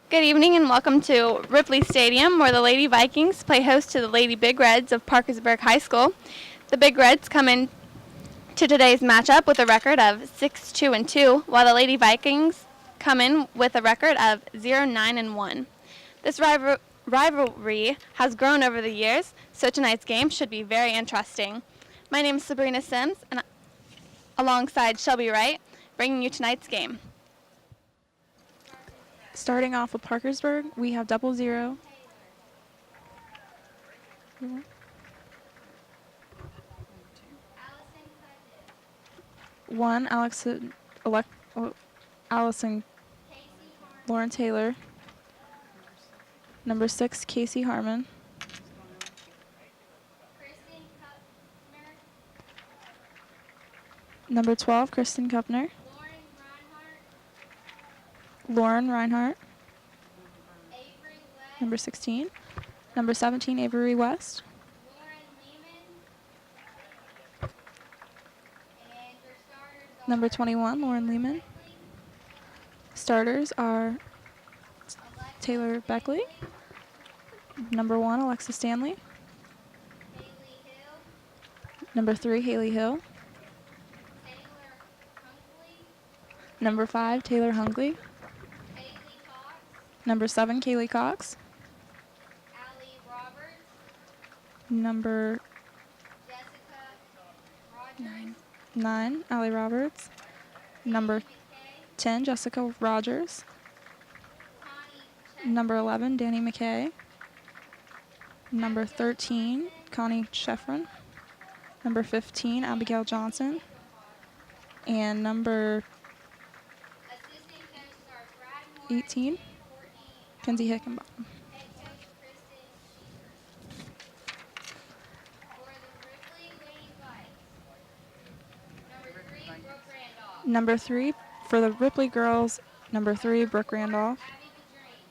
Good evening and welcome to Ripley Stadium, where the Lady Vikings play host to the Lady Big Reds of Parkersburg High School. The Big Reds come in to today's matchup with a record of 6-2-2, while the Lady Vikings come in with a record of 0-9-1. This rivalry has grown over the years, so tonight's game should be very interesting. My name is Sabrina Sims, and alongside Shelby Wright, bringing you tonight's game. Starting off with Parkersburg, we have 00. One, Allison Lauren Taylor. Number 6, Casey Harmon. Number 12, Kristen Kupner. Lauren Reinhardt. Number 16. Number 17, Avery West. Number 21, Lauren Lehman. Starters are Taylor Beckley. Number 1, Alexa Stanley. Number 3, Haley Hill. Number 5, Taylor Hungley. Number 7, Kaylee Cox. Number 9, Allie Roberts. Number 10, Jessica Rogers. Number 11, Danny McKay. Number 13, Connie Sheffrin. Number 15, Abigail Johnson. And number 18, Kenzie Hickenbottom. Number 3, for the Ripley girls, number 3, Brooke Randolph.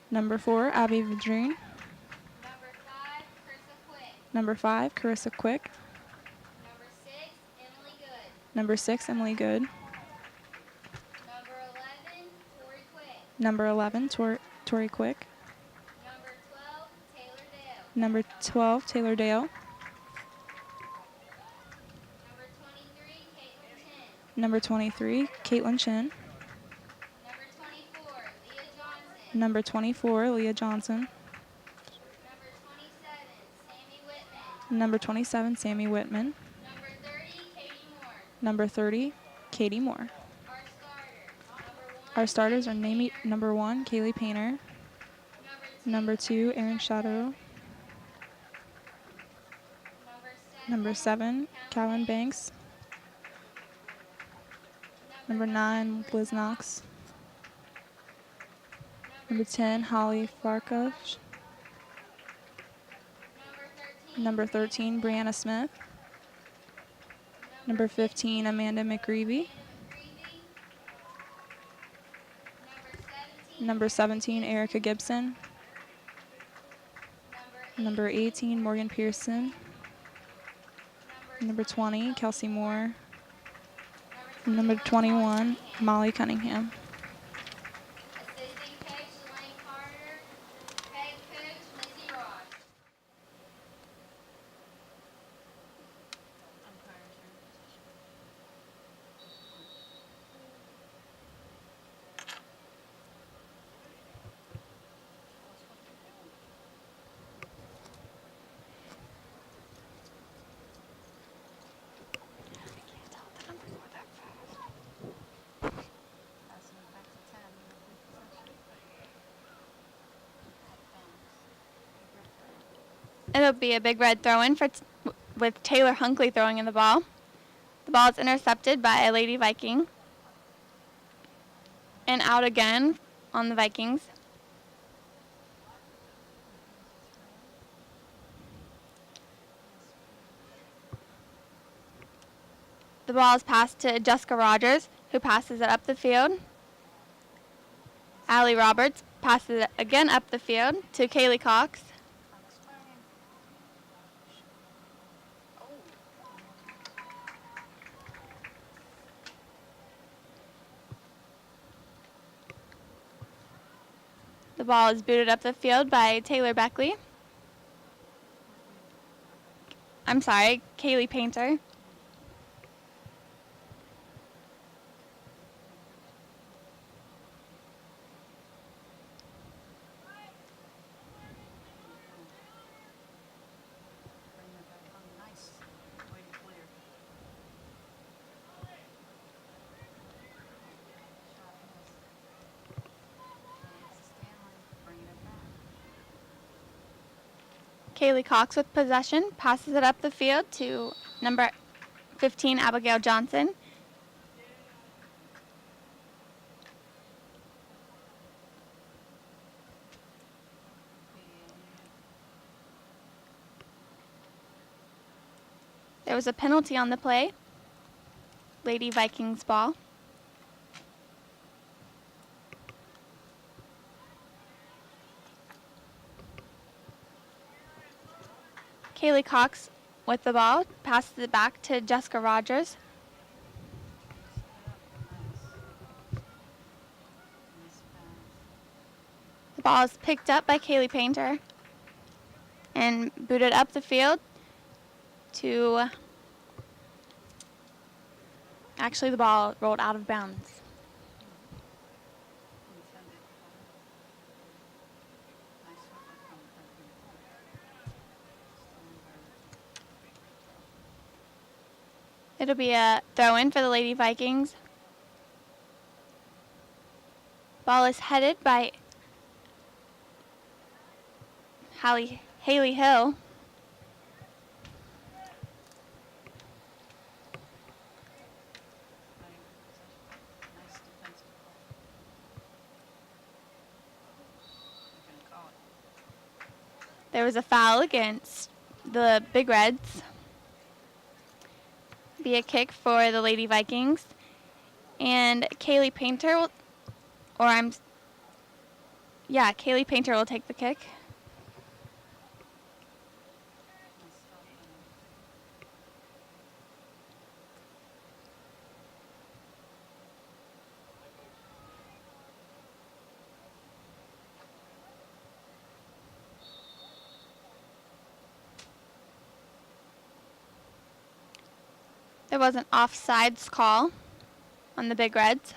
Number 4, Abby Vadrine. Number 5, Carissa Quick. Number 6, Emily Good. Number 11, Tori Quick. Number 12, Taylor Dale. Number 23, Caitlin Chin. Number 24, Leah Johnson. Number 27, Sammy Whitman. Number 30, Katie Moore. Our starters are number 1, Kaylee Painter. Number 2, Erin Shadow. Number 7, Calvin Banks. Number 9, Liz Knox. Number 10, Holly Farkush. Number 13, Brianna Smith. Number 15, Amanda McGreevy. Number 17, Erica Gibson. Number 18, Morgan Pearson. Number 20, Kelsey Moore. Number 21, Molly Cunningham. It'll be a Big Red throw-in with Taylor Hunkley throwing in the ball. The ball is intercepted by a Lady Viking. And out again on the Vikings. The ball is passed to Jessica Rogers, who passes it up the field. Allie Roberts passes it again up the field to Kaylee Cox. The ball is booted up the field by Taylor Beckley. I'm sorry, Kaylee Painter. Kaylee Cox with possession, passes it up the field to number 15, Abigail Johnson. There was a penalty on the play. Lady Vikings ball. Kaylee Cox with the ball, passes it back to Jessica Rogers. The ball is picked up by Kaylee Painter and booted up the field to, actually the ball rolled out of bounds. It'll be a throw-in for the Lady Vikings. Ball is headed by Haley Hill. There was a foul against the Big Reds. Be a kick for the Lady Vikings. And Kaylee Painter will, Kaylee Painter will take the kick. There was an offsides call on the Big Reds.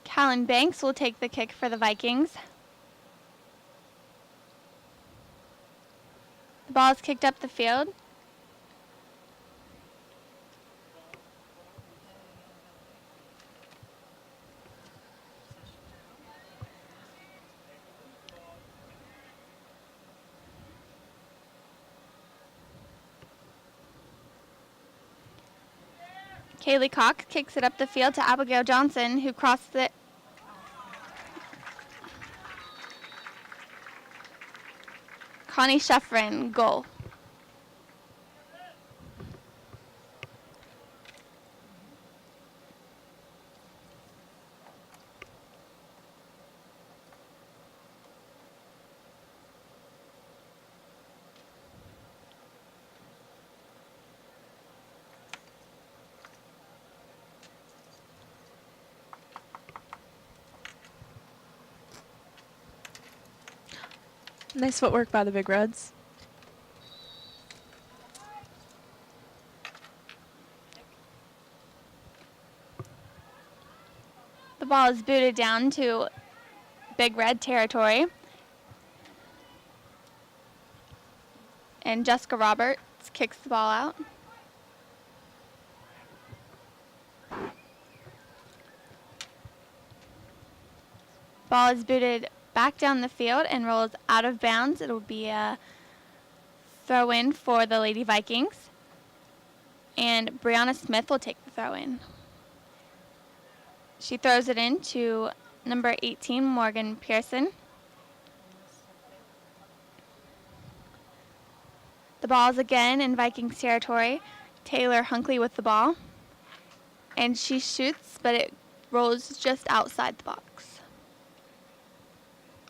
Callan Banks will take the kick for the Vikings. The ball is kicked up the field. Kaylee Cox kicks it up the field to Abigail Johnson, who crosses it. Connie Sheffrin, goal. Nice footwork by the Big Reds. The ball is booted down to Big Red territory. And Jessica Roberts kicks the ball out. Ball is booted back down the field and rolls out of bounds. It'll be a throw-in for the Lady Vikings. And Brianna Smith will take the throw-in. She throws it in to number 18, Morgan Pearson. The ball's again in Vikings territory. Taylor Hunkley with the ball. And she shoots, but it rolls just outside the box.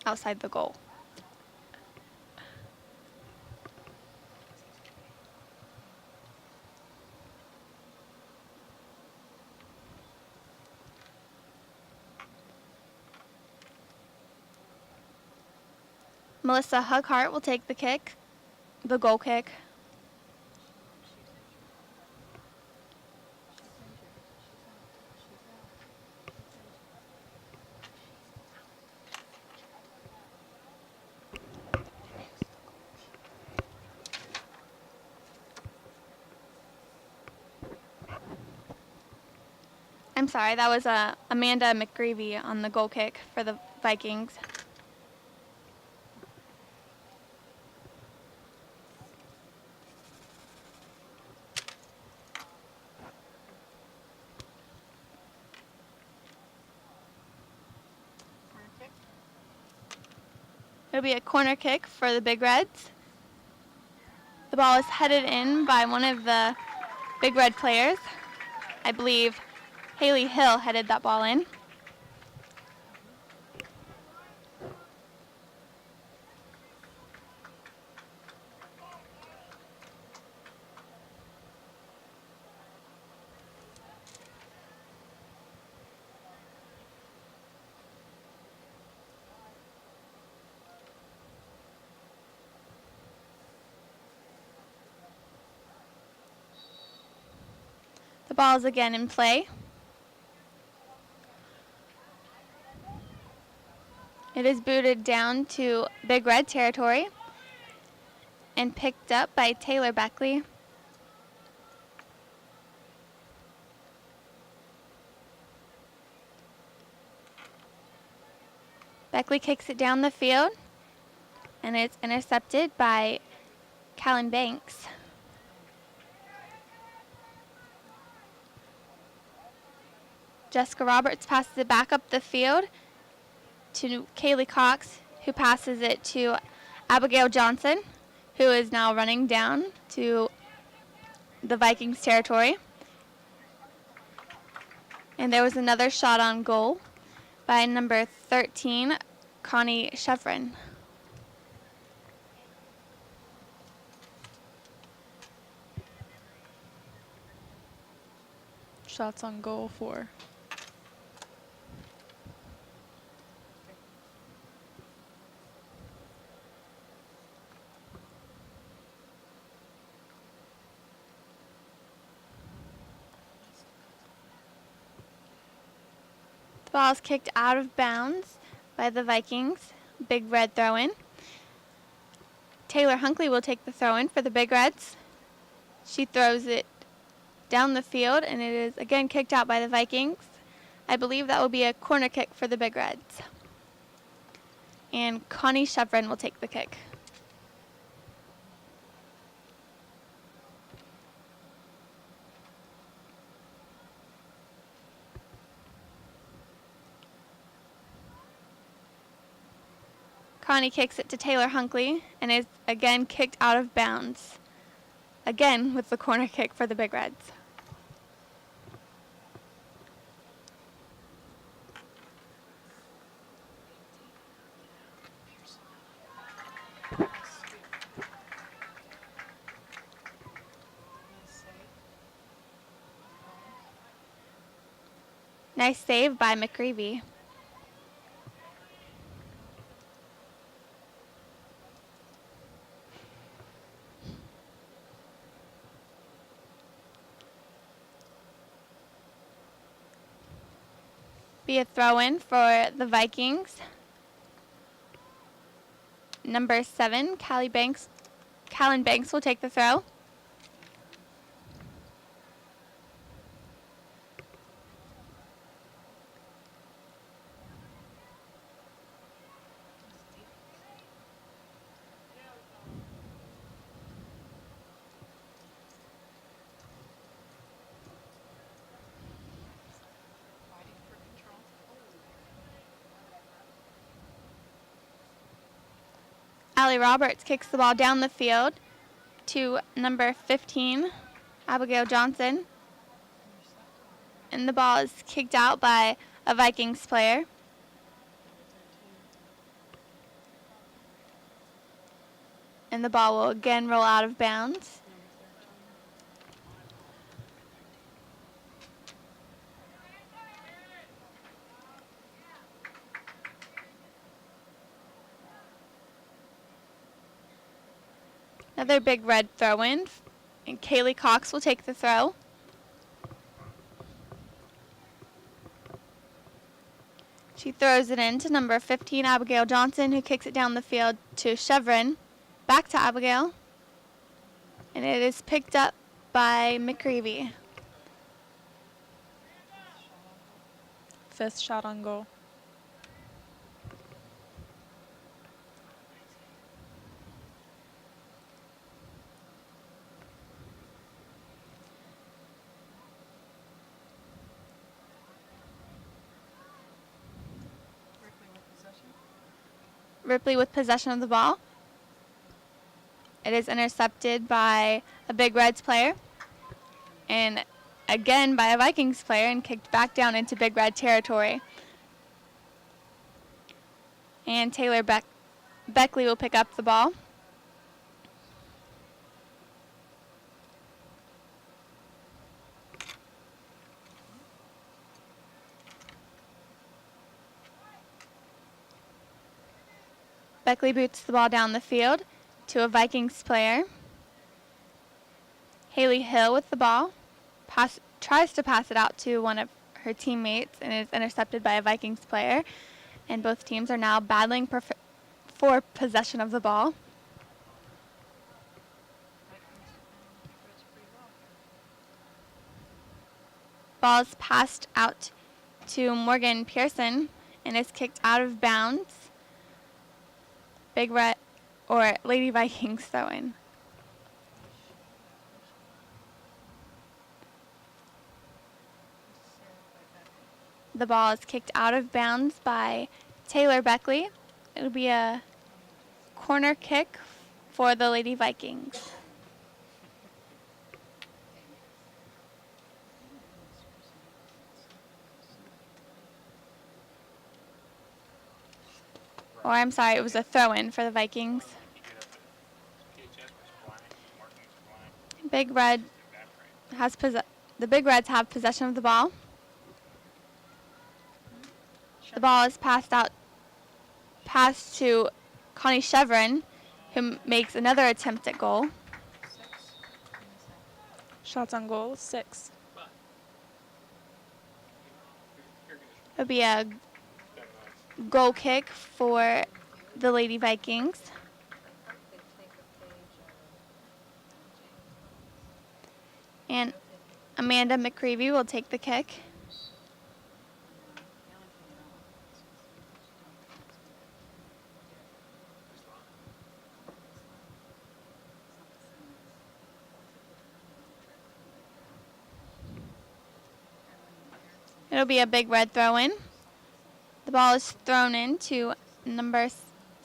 Outside the goal. Melissa Hughart will take the goal kick. I'm sorry, that was Amanda McGreevy on the goal kick for the Vikings. It'll be a corner kick for the Big Reds. The ball is headed in by one of the Big Red players. I believe Haley Hill headed that ball in. The ball is again in play. It is booted down to Big Red territory and picked up by Taylor Beckley. Beckley kicks it down the field, and it's intercepted by Callan Banks. Jessica Roberts passes it back up the field to Kaylee Cox, who passes it to Abigail Johnson, who is now running down to the Vikings territory. And there was another shot on goal by number 13, Connie Chevron. Shots on goal for The ball is kicked out of bounds by the Vikings. Big Red throw-in. Taylor Hunkley will take the throw-in for the Big Reds. She throws it down the field, and it is again kicked out by the Vikings. I believe that will be a corner kick for the Big Reds. And Connie Chevron will take the kick. Connie kicks it to Taylor Hunkley and is again kicked out of bounds. Again with the corner kick for the Big Reds. Nice save by McGreevy. Be a throw-in for the Vikings. Number 7, Callan Banks will take the throw. Allie Roberts kicks the ball down the field to number 15, Abigail Johnson. And the ball is kicked out by a Vikings player. And the ball will again roll out of bounds. Another big red throw-in, and Kaylee Cox will take the throw. She throws it in to number 15, Abigail Johnson, who kicks it down the field to Chevron. Back to Abigail. And it is picked up by McCreevy. 5th shot on goal. Ripley with possession of the ball. It is intercepted by a Big Reds player. And again by a Vikings player and kicked back down into Big Red territory. And Taylor Beckley will pick up the ball. Beckley boots the ball down the field to a Vikings player. Haley Hill with the ball. Tries to pass it out to one of her teammates and is intercepted by a Vikings player. And both teams are now battling for possession of the ball. Ball is passed out to Morgan Pearson and is kicked out of bounds. Big Red or Lady Vikings throw-in. The ball is kicked out of bounds by Taylor Beckley. It'll be a corner kick for the Lady Vikings. Or I'm sorry, it was a throw-in for the Vikings. Big Red has the Big Reds have possession of the ball. The ball is passed to Connie Chevron, who makes another attempt at goal. Shots on goal, 6. It'll be a goal kick for the Lady Vikings. And Amanda McCreevy will take the kick. It'll be a Big Red throw-in. The ball is thrown in to number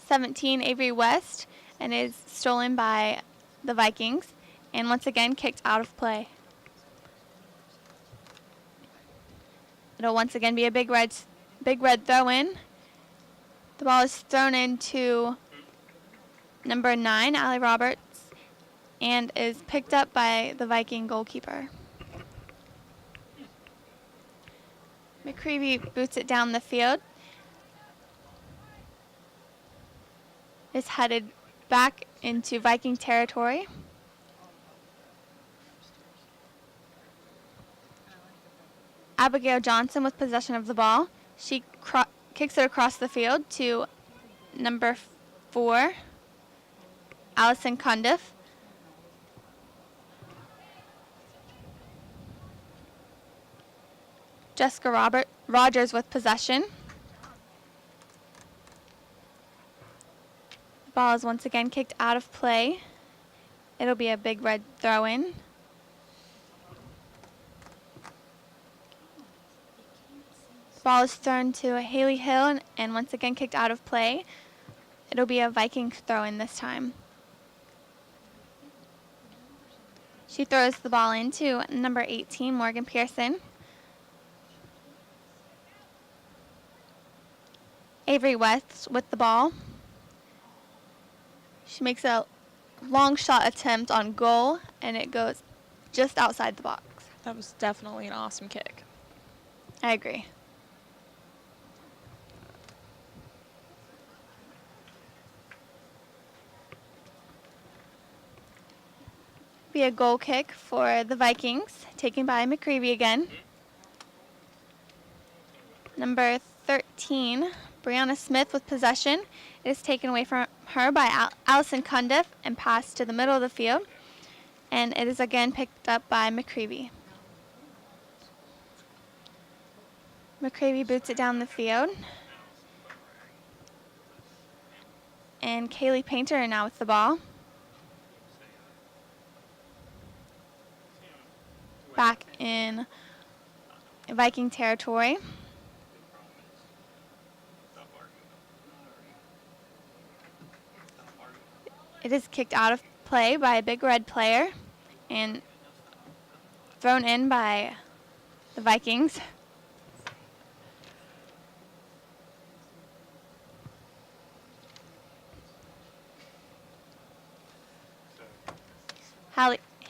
17, Avery West, and is stolen by the Vikings, and once again kicked out of play. It'll once again be a Big Red throw-in. The ball is thrown into number 9, Allie Roberts, and is picked up by the Viking goalkeeper. McCreevy boots it down the field. Is headed back into Viking territory. Abigail Johnson with possession of the ball. She kicks it across the field to number 4, Allison Cundiff. Jessica Rogers with possession. The ball is once again kicked out of play. It'll be a Big Red throw-in. Ball is thrown to Haley Hill and once again kicked out of play. It'll be a Viking throw-in this time. She throws the ball into number 18, Morgan Pearson. Avery West with the ball. She makes a long shot attempt on goal, and it goes just outside the box. That was definitely an awesome kick. I agree. Be a goal kick for the Vikings, taken by McCreevy again. Number 13, Brianna Smith with possession. It is taken away from her by Allison Cundiff and passed to the middle of the field. And it is again picked up by McCreevy. McCreevy boots it down the field. And Kaylee Painter now with the ball. Back in Viking territory. It is kicked out of play by a Big Red player and thrown in by the Vikings.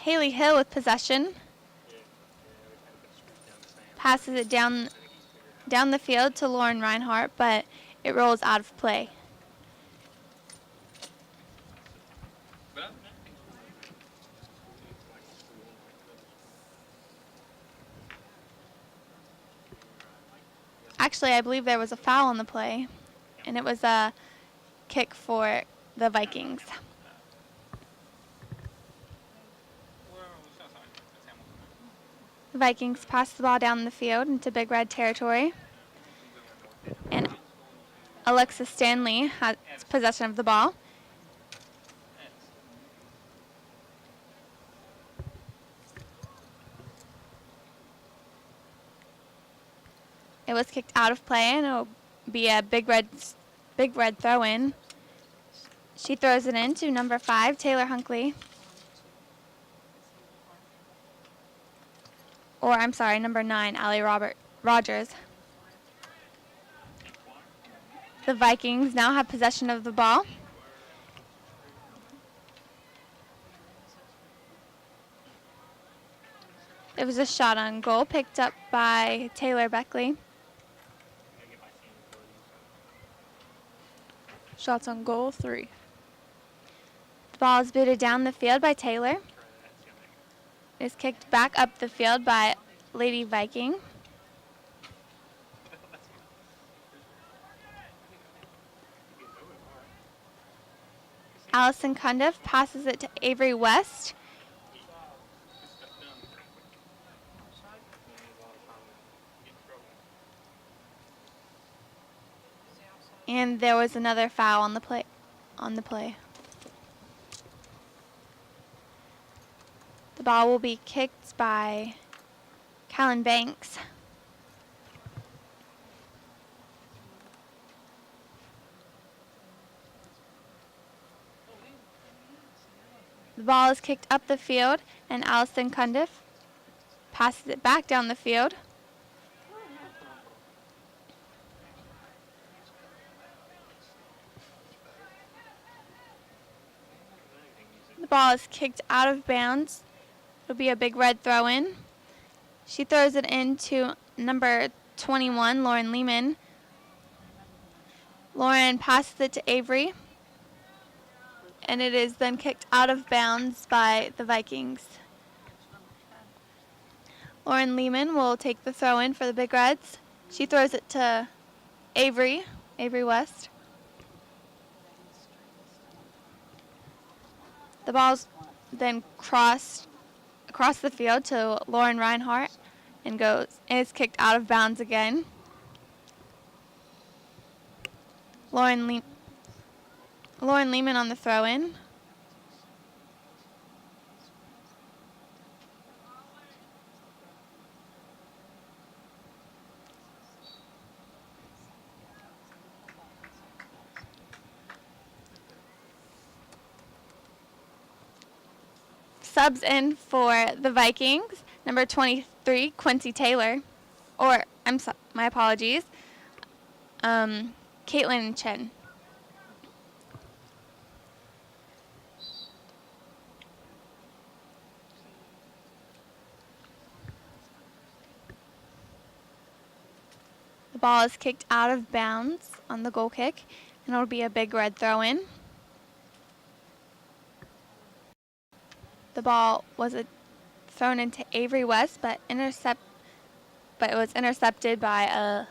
Haley Hill with possession. Passes it down the field to Lauren Reinhardt, but it rolls out of play. Actually, I believe there was a foul on the play, and it was a kick for the Vikings. The Vikings pass the ball down the field into Big Red territory, and Alexa Stanley has possession of the ball. It was kicked out of play, and it will be a Big Red throw-in. She throws it in to number 5, Taylor Hunkley. Or, I'm sorry, number 9, Allie Rogers. The Vikings now have possession of the ball. It was a shot on goal picked up by Taylor Beckley. Shots on goal, 3. The ball is booted down the field by Taylor. It is kicked back up the field by Lady Viking. Allison Cundiff passes it to Avery West. And there was another foul on the play. The ball will be kicked by Callan Banks. The ball is kicked up the field, and Allison Cundiff passes it back down the field. The ball is kicked out of bounds. It'll be a Big Red throw-in. She throws it into number 21, Lauren Lehman. Lauren passes it to Avery, and it is then kicked out of bounds by the Vikings. Lauren Lehman will take the throw-in for the Big Reds. She throws it to Avery West. The ball's then crossed across the field to Lauren Reinhardt and is kicked out of bounds again. Lauren Lehman on the throw-in. Subs in for the Vikings, number 23, Quincy Taylor. Or, my apologies, Caitlin Chen. The ball is kicked out of bounds on the goal kick, and it'll be a Big Red throw-in. The The ball was thrown into Avery West, but it was intercepted by a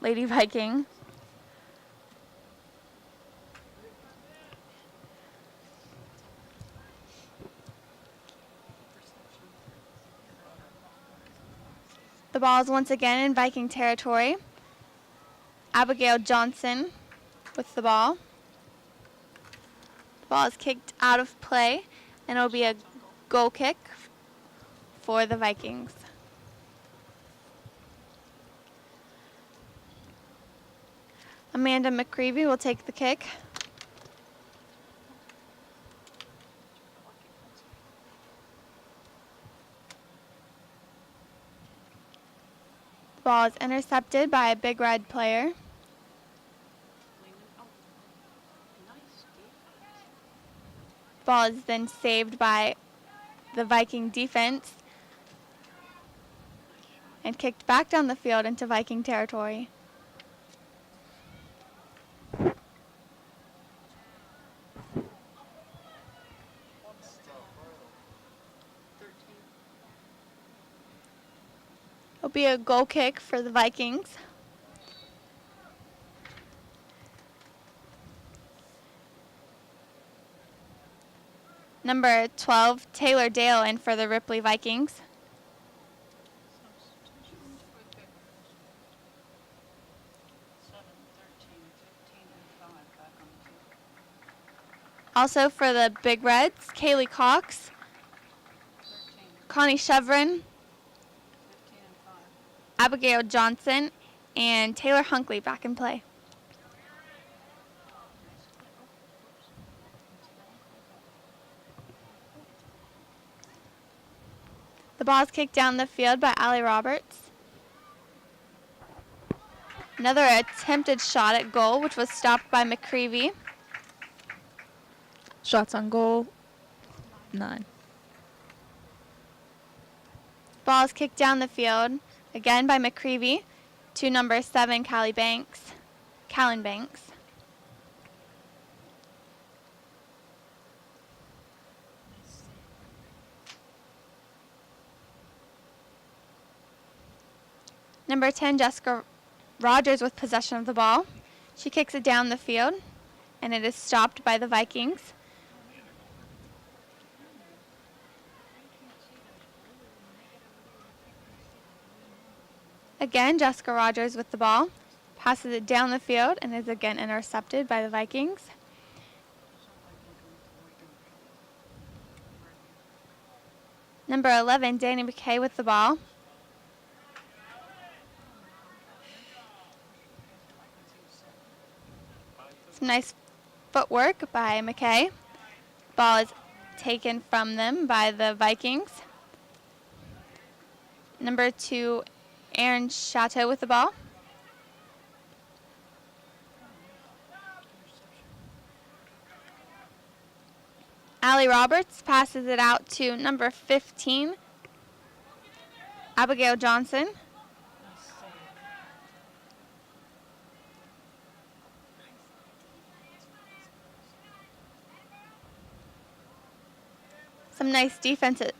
Lady Viking. The ball is once again in Viking territory. Abigail Johnson with the ball. The ball is kicked out of play, and it will be a goal kick for the Vikings. Amanda McCreevy will take the kick. The ball is intercepted by a Big Red player. The ball is then saved by the Viking defense and kicked back down the field into Viking territory. It'll be a goal kick for the Vikings. Number 12, Taylor Dale in for the Ripley Vikings. Also for the Big Reds, Kaylee Cox, Connie Chevron, Abigail Johnson, and Taylor Hunkley back in play. The ball is kicked down the field by Allie Roberts. Another attempted shot at goal, which was stopped by McCreevy. Shots on goal, 9. Ball is kicked down the field, again by McCreevy, to number 7, Callan Banks. Number 10, Jessica Rogers with possession of the ball. She kicks it down the field, and it is stopped by the Vikings. Again, Jessica Rogers with the ball, passes it down the field, and is again intercepted by the Vikings. Number 11, Danny McKay with the ball. Some nice footwork by McKay. Ball is taken from them by the Vikings. Number 2, Aaron Chateau with the ball. Allie Roberts passes it out to number 15, Abigail Johnson. Some nice defensive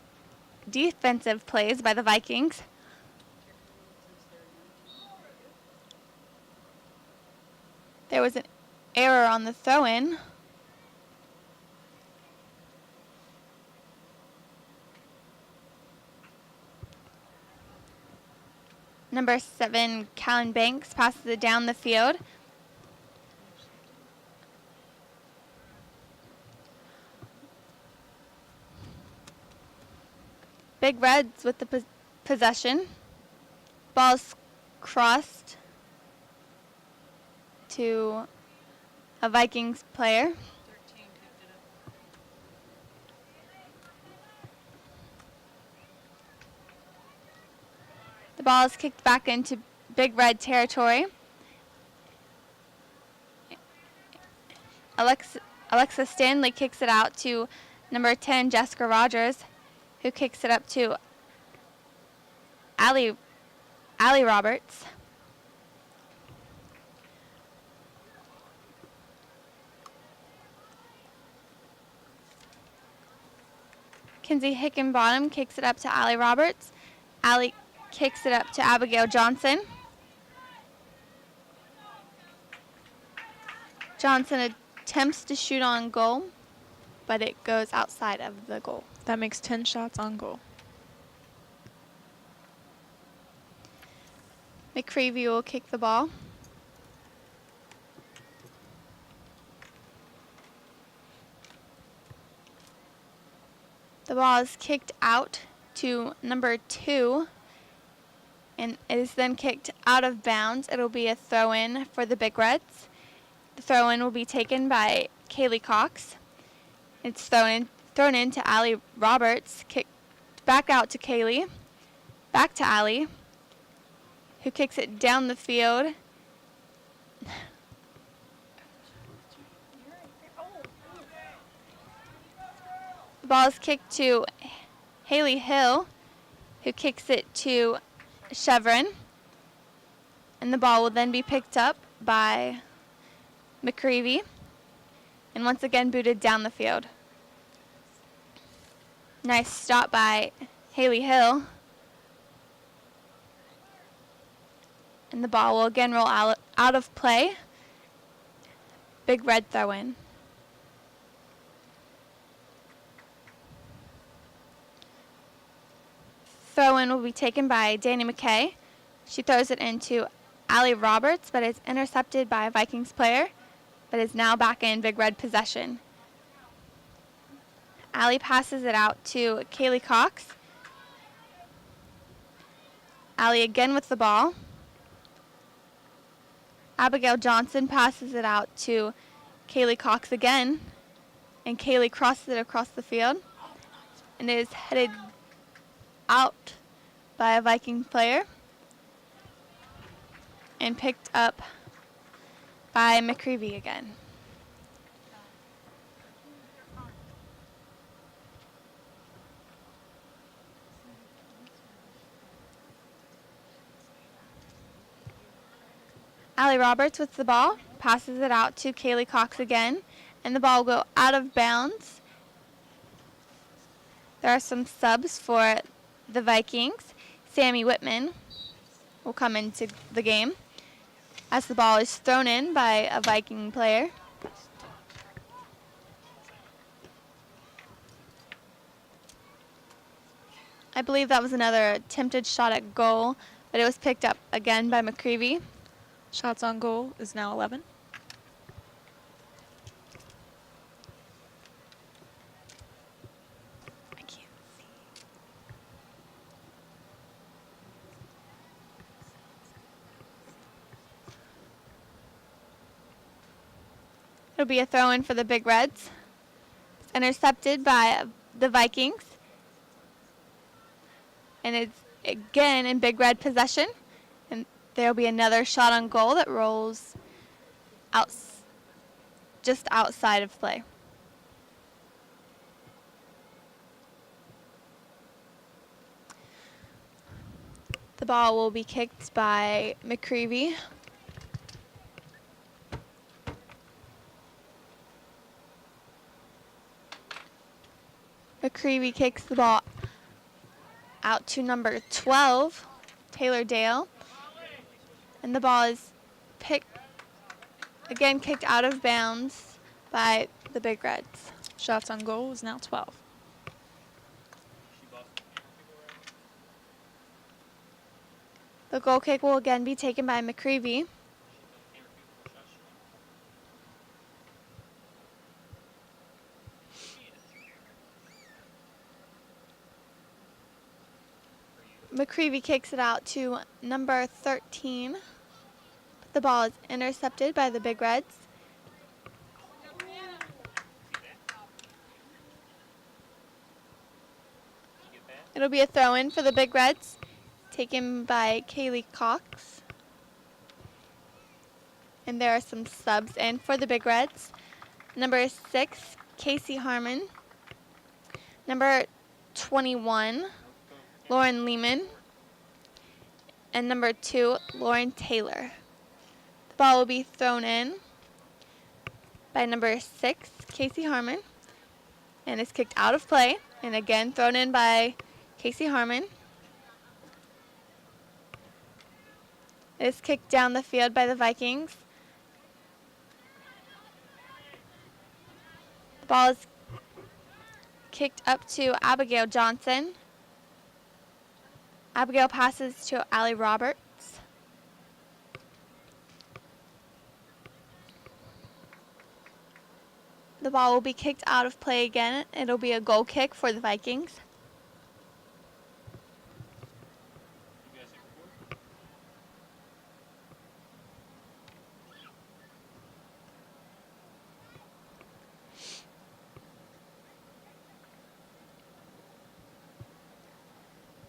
plays by the Vikings. There was an error on the throw-in. Number 7, Callan Banks passes it down the field. Big Reds with the possession. Ball's crossed to a Vikings player. The ball is kicked back into Big Red territory. Alexa Stanley kicks it out to number 10, Jessica Rogers, who kicks it up to Allie Roberts. Kinsey Hickenbottom kicks it up to Allie Roberts. Allie kicks it up to Abigail Johnson. Johnson attempts to shoot on goal, but it goes outside of the goal. That makes 10 shots on goal. McCreevy will kick the ball. The ball is kicked out to number 2, and it is then kicked out of bounds. It'll be a throw-in for the Big Reds. The throw-in will be taken by Kaylee Cox. It's thrown into Allie Roberts, kicked back out to Kaylee, back to Allie, who kicks it down the field. The ball is kicked to Haley Hill, who kicks it to Chevron, and the ball will then be picked up by McCreevy and once again booted down the field. Nice stop by Haley Hill. And the ball will again roll out of play. Big Red throw-in. Throw-in will be taken by Danny McKay. She throws it into Allie Roberts, but is intercepted by a Vikings player, but is now back in Big Red possession. Allie passes it out to Kaylee Cox. Allie again with the ball. Abigail Johnson passes it out to Kaylee Cox again, and Kaylee crosses it across the field and is headed out by a Viking player and picked up by McCreevy again. Allie Roberts with the ball, passes it out to Kaylee Cox again, and the ball will go out of bounds. There are some subs for the Vikings. Sammy Whitman will come into the game as the ball is thrown in by a Viking player. I believe that was another attempted shot at goal, but it was picked up again by McCreevy. Shots on goal is now 11. I can't see. It'll be a throw-in for the Big Reds. It's intercepted by the Vikings. And it's again in Big Red possession. And there'll be another shot on goal that rolls out just outside of play. The ball will be kicked by McCreevy. McCreevy kicks the ball out to number 12, Taylor Dale. And the ball is kicked out of bounds by the Big Reds. Shots on goal is now 12. The goal kick will again be taken by McCreevy. McCreevy kicks it out to number 13. The ball is intercepted by the Big Reds. It'll be a throw-in for the Big Reds, taken by Kaylee Cox. And there are some subs in for the Big Reds. Number 6, Casey Harmon. Number 21, Lauren Lehman. And number 2, Lauren Taylor. The ball will be thrown in by number 6, Casey Harmon, and is kicked out of play. And again thrown in by Casey Harmon. It is kicked down the field by the Vikings. The ball is kicked up to Abigail Johnson. Abigail passes to Allie Roberts. The ball will be kicked out of play again. It'll be a goal kick for the Vikings.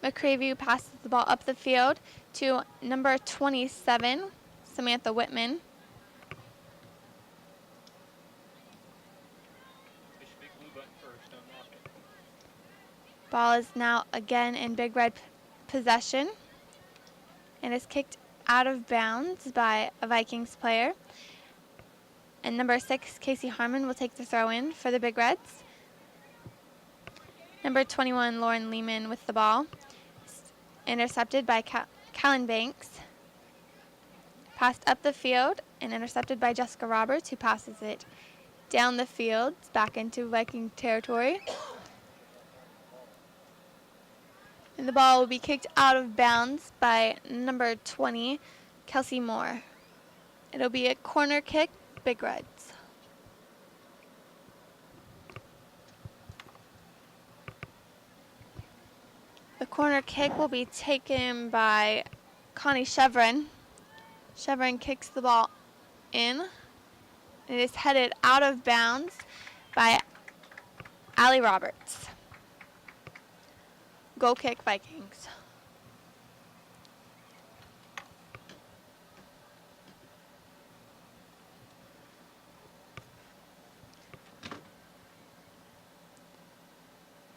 McCravey passes the ball up the field to number 27, Samantha Whitman. Ball is now again in Big Red possession and is kicked out of bounds by a Vikings player. And number 6, Casey Harmon, will take the throw in for the Big Reds. Number 21, Lauren Lehman with the ball. Intercepted by Callan Banks. Passed up the field and intercepted by Jessica Roberts, who passes it down the field back into Viking territory. And the ball will be kicked out of bounds by number 20, Kelsey Moore. It'll be a corner kick, Big Reds. The corner kick will be taken by Connie Chevron. Chevron kicks the ball in. It is headed out of bounds by Allie Roberts. Goal kick, Vikings.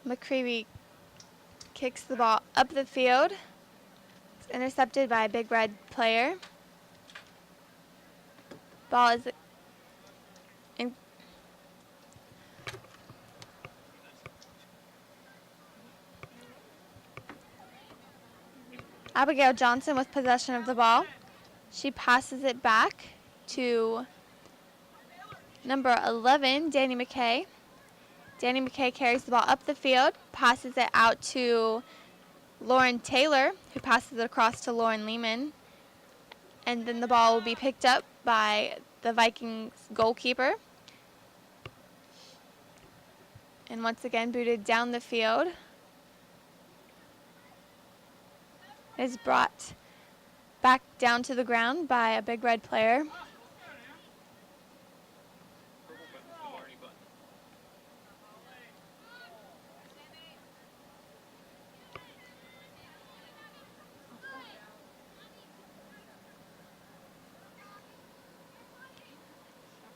McCreevy kicks the ball up the field. It's intercepted by a Big Red player. Ball is in. Abigail Johnson with possession of the ball. She passes it back to number 11, Danny McKay. Danny McKay carries the ball up the field, passes it out to Lauren Taylor, who passes it across to Lauren Lehman. And then the ball will be picked up by the Vikings goalkeeper. And once again booted down the field. It is brought back down to the ground by a Big Red player.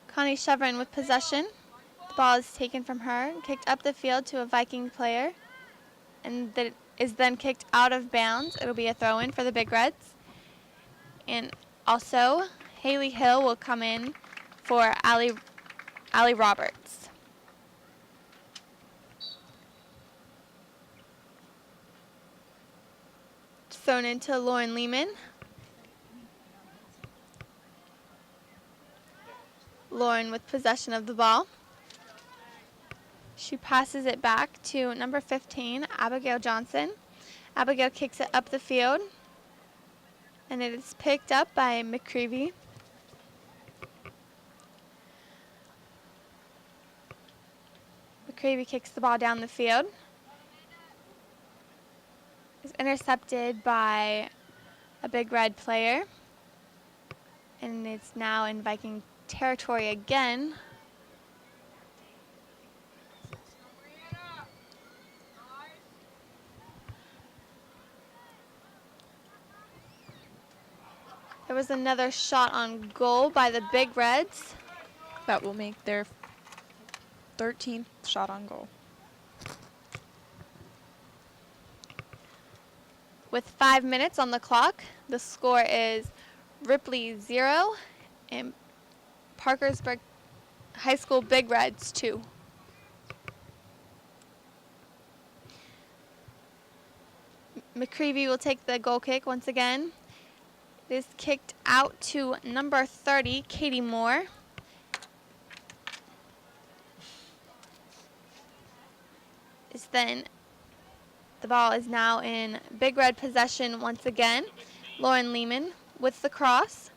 Connie Chevron with possession. The ball is taken from her, kicked up the field to a Viking player, and that is then kicked out of bounds. It'll be a throw-in for the Big Reds. And also, Haley Hill will come in for Allie Roberts. Thrown into Lauren Lehman. Lauren with possession of the ball. She passes it back to number 15, Abigail Johnson. Abigail kicks it up the field, and it is picked up by McCreevy. McCreevy kicks the ball down the field. It's intercepted by a Big Red player, and it's now in Viking territory again. There was another shot on goal by the Big Reds. That will make their 13th shot on goal. With 5 minutes on the clock, the score is Ripley 0 and Parkersburg High School Big Reds 2. McCreevy will take the goal kick once again. It is kicked out to number 30, Katie Moore. The ball is now in Big Red possession once again. Lauren Lehman with the cross.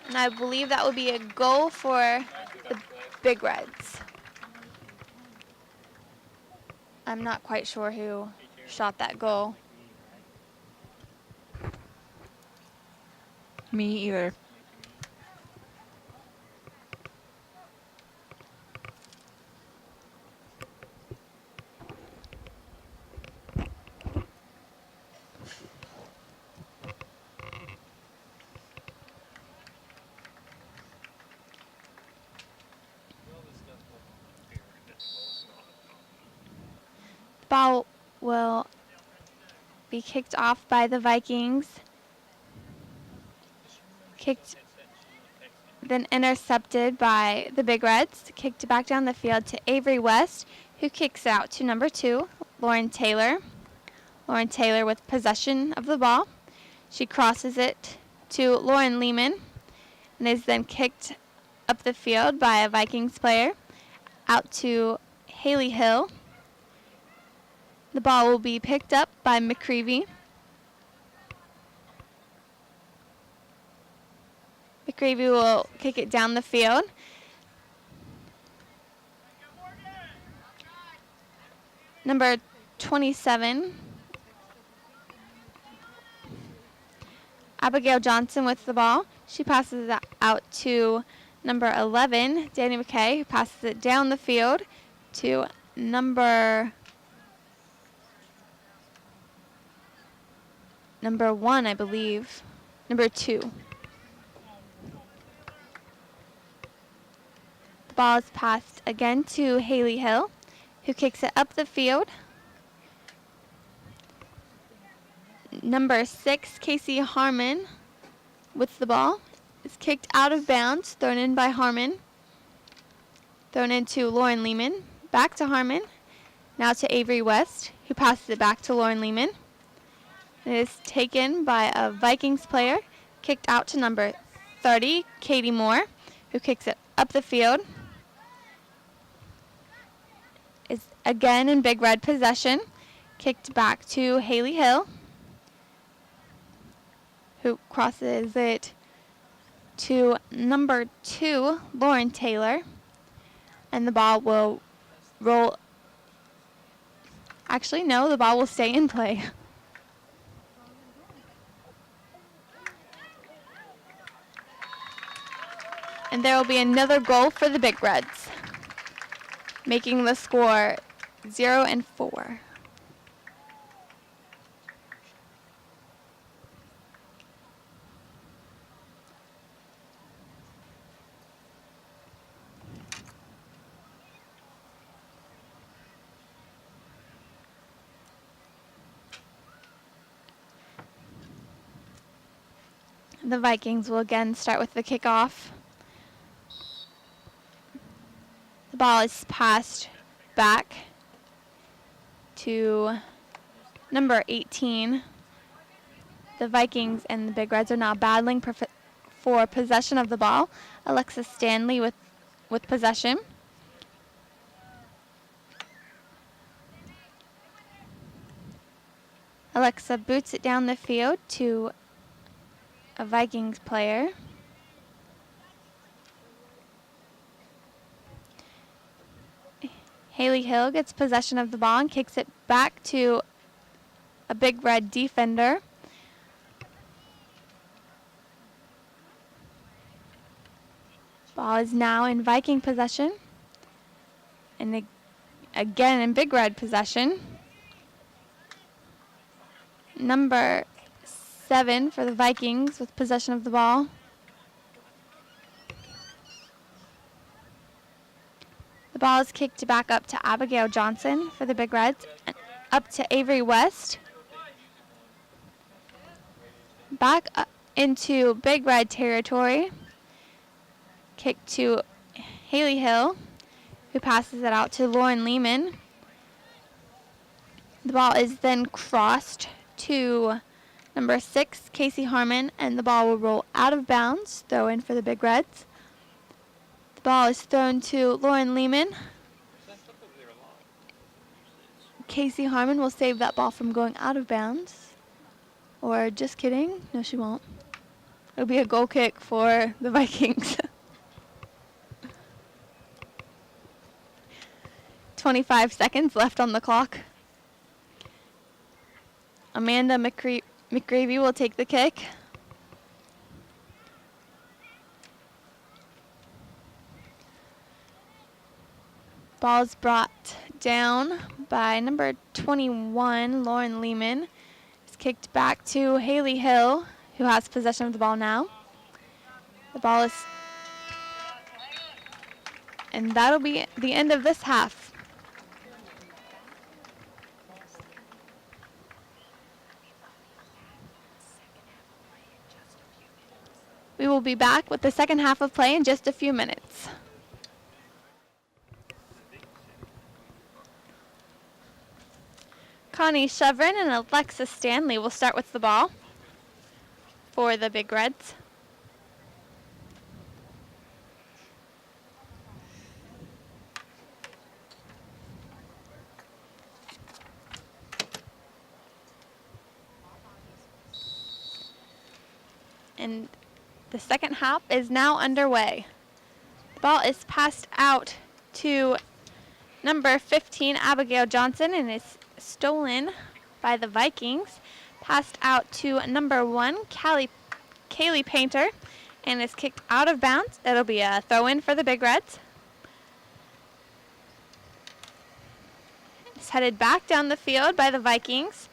And I believe that will be a goal for the Big Reds. I'm not quite sure who shot that goal. Me either. The ball will be kicked off by the Vikings. Kicked, then intercepted by the Big Reds. Kicked back down the field to Avery West, who kicks out to number 2, Lauren Taylor. Lauren Taylor with possession of the ball. She crosses it to Lauren Lehman and is then kicked up the field by a Vikings player out to Haley Hill. The ball will be picked up by McCreevy. McCreevy will kick it down the field. Number 27, Abigail Johnson with the ball. She passes it out to number 11, Danny McKay, who passes it down the field to number 1, I believe. Number 2. The ball is passed again to Haley Hill, who kicks it up the field. Number 6, Casey Harmon with the ball. Is kicked out of bounds, thrown in by Harmon. Thrown into Lauren Lehman. Back to Harmon. Now to Avery West, who passes it back to Lauren Lehman. It is taken by a Vikings player. Kicked out to number 30, Katie Moore, who kicks it up the field. Is again in Big Red possession. Kicked back to Haley Hill, who crosses it to number 2, Lauren Taylor. And the ball will roll. Actually, no, the ball will stay in play. And there will be another goal for the Big Reds, making the score 0-4. The Vikings will again start with the kickoff. The ball is passed back to number 18. The Vikings and the Big Reds are now battling for possession of the ball. Alexis Stanley with possession. Alexa boots it down the field to a Vikings player. Haley Hill gets possession of the ball and kicks it back to a Big Red defender. Ball is now in Viking possession. And again in Big Red possession. Number 7 for the Vikings with possession of the ball. The ball is kicked back up to Abigail Johnson for the Big Reds, and up to Avery West. Back up into Big Red territory. Kick to Haley Hill, who passes it out to Lauren Lehman. The ball is then crossed to number 6, Casey Harmon, and the ball will roll out of bounds. Throw in for the Big Reds. The ball is thrown to Lauren Lehman. Casey Harmon will save that ball from going out of bounds. Or just kidding. No, she won't. It'll be a goal kick for the Vikings. 25 seconds left on the clock. Amanda McGravy will take the kick. Ball is brought down by number 21, Lauren Lehman. It's kicked back to Haley Hill, who has possession of the ball now. The ball is... And that'll be the end of this half. We will be back with the second half of play in just a few minutes. Connie Chevron and Alexis Stanley will start with the ball for the Big Reds. And the second half is now underway. The ball is passed out to number 15, Abigail Johnson, and is stolen by the Vikings. Passed out to number 1, Kaylee Painter, and is kicked out of bounds. It'll be a throw-in for the Big Reds. It's headed back down the field by the Vikings.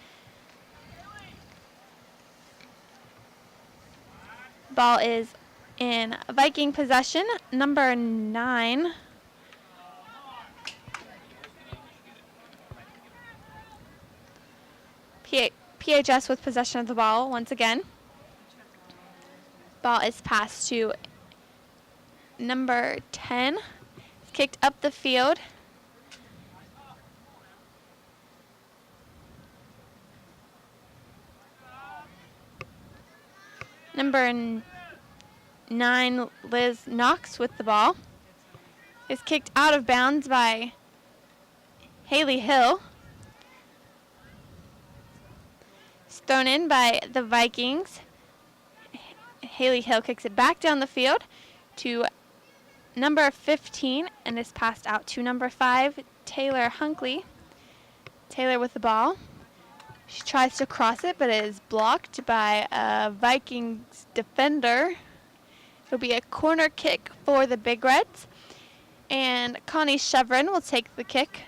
Ball is in Viking possession. Number 9. PHS with possession of the ball once again. Ball is passed to number 10. It's kicked up the field. Number 9, Liz Knox with the ball. Is kicked out of bounds by Haley Hill. It's thrown in by the Vikings. Haley Hill kicks it back down the field to number 15 and is passed out to number 5, Taylor Hunkley. Taylor with the ball. She tries to cross it, but it is blocked by a Vikings defender. It'll be a corner kick for the Big Reds. And Connie Chevron will take the kick.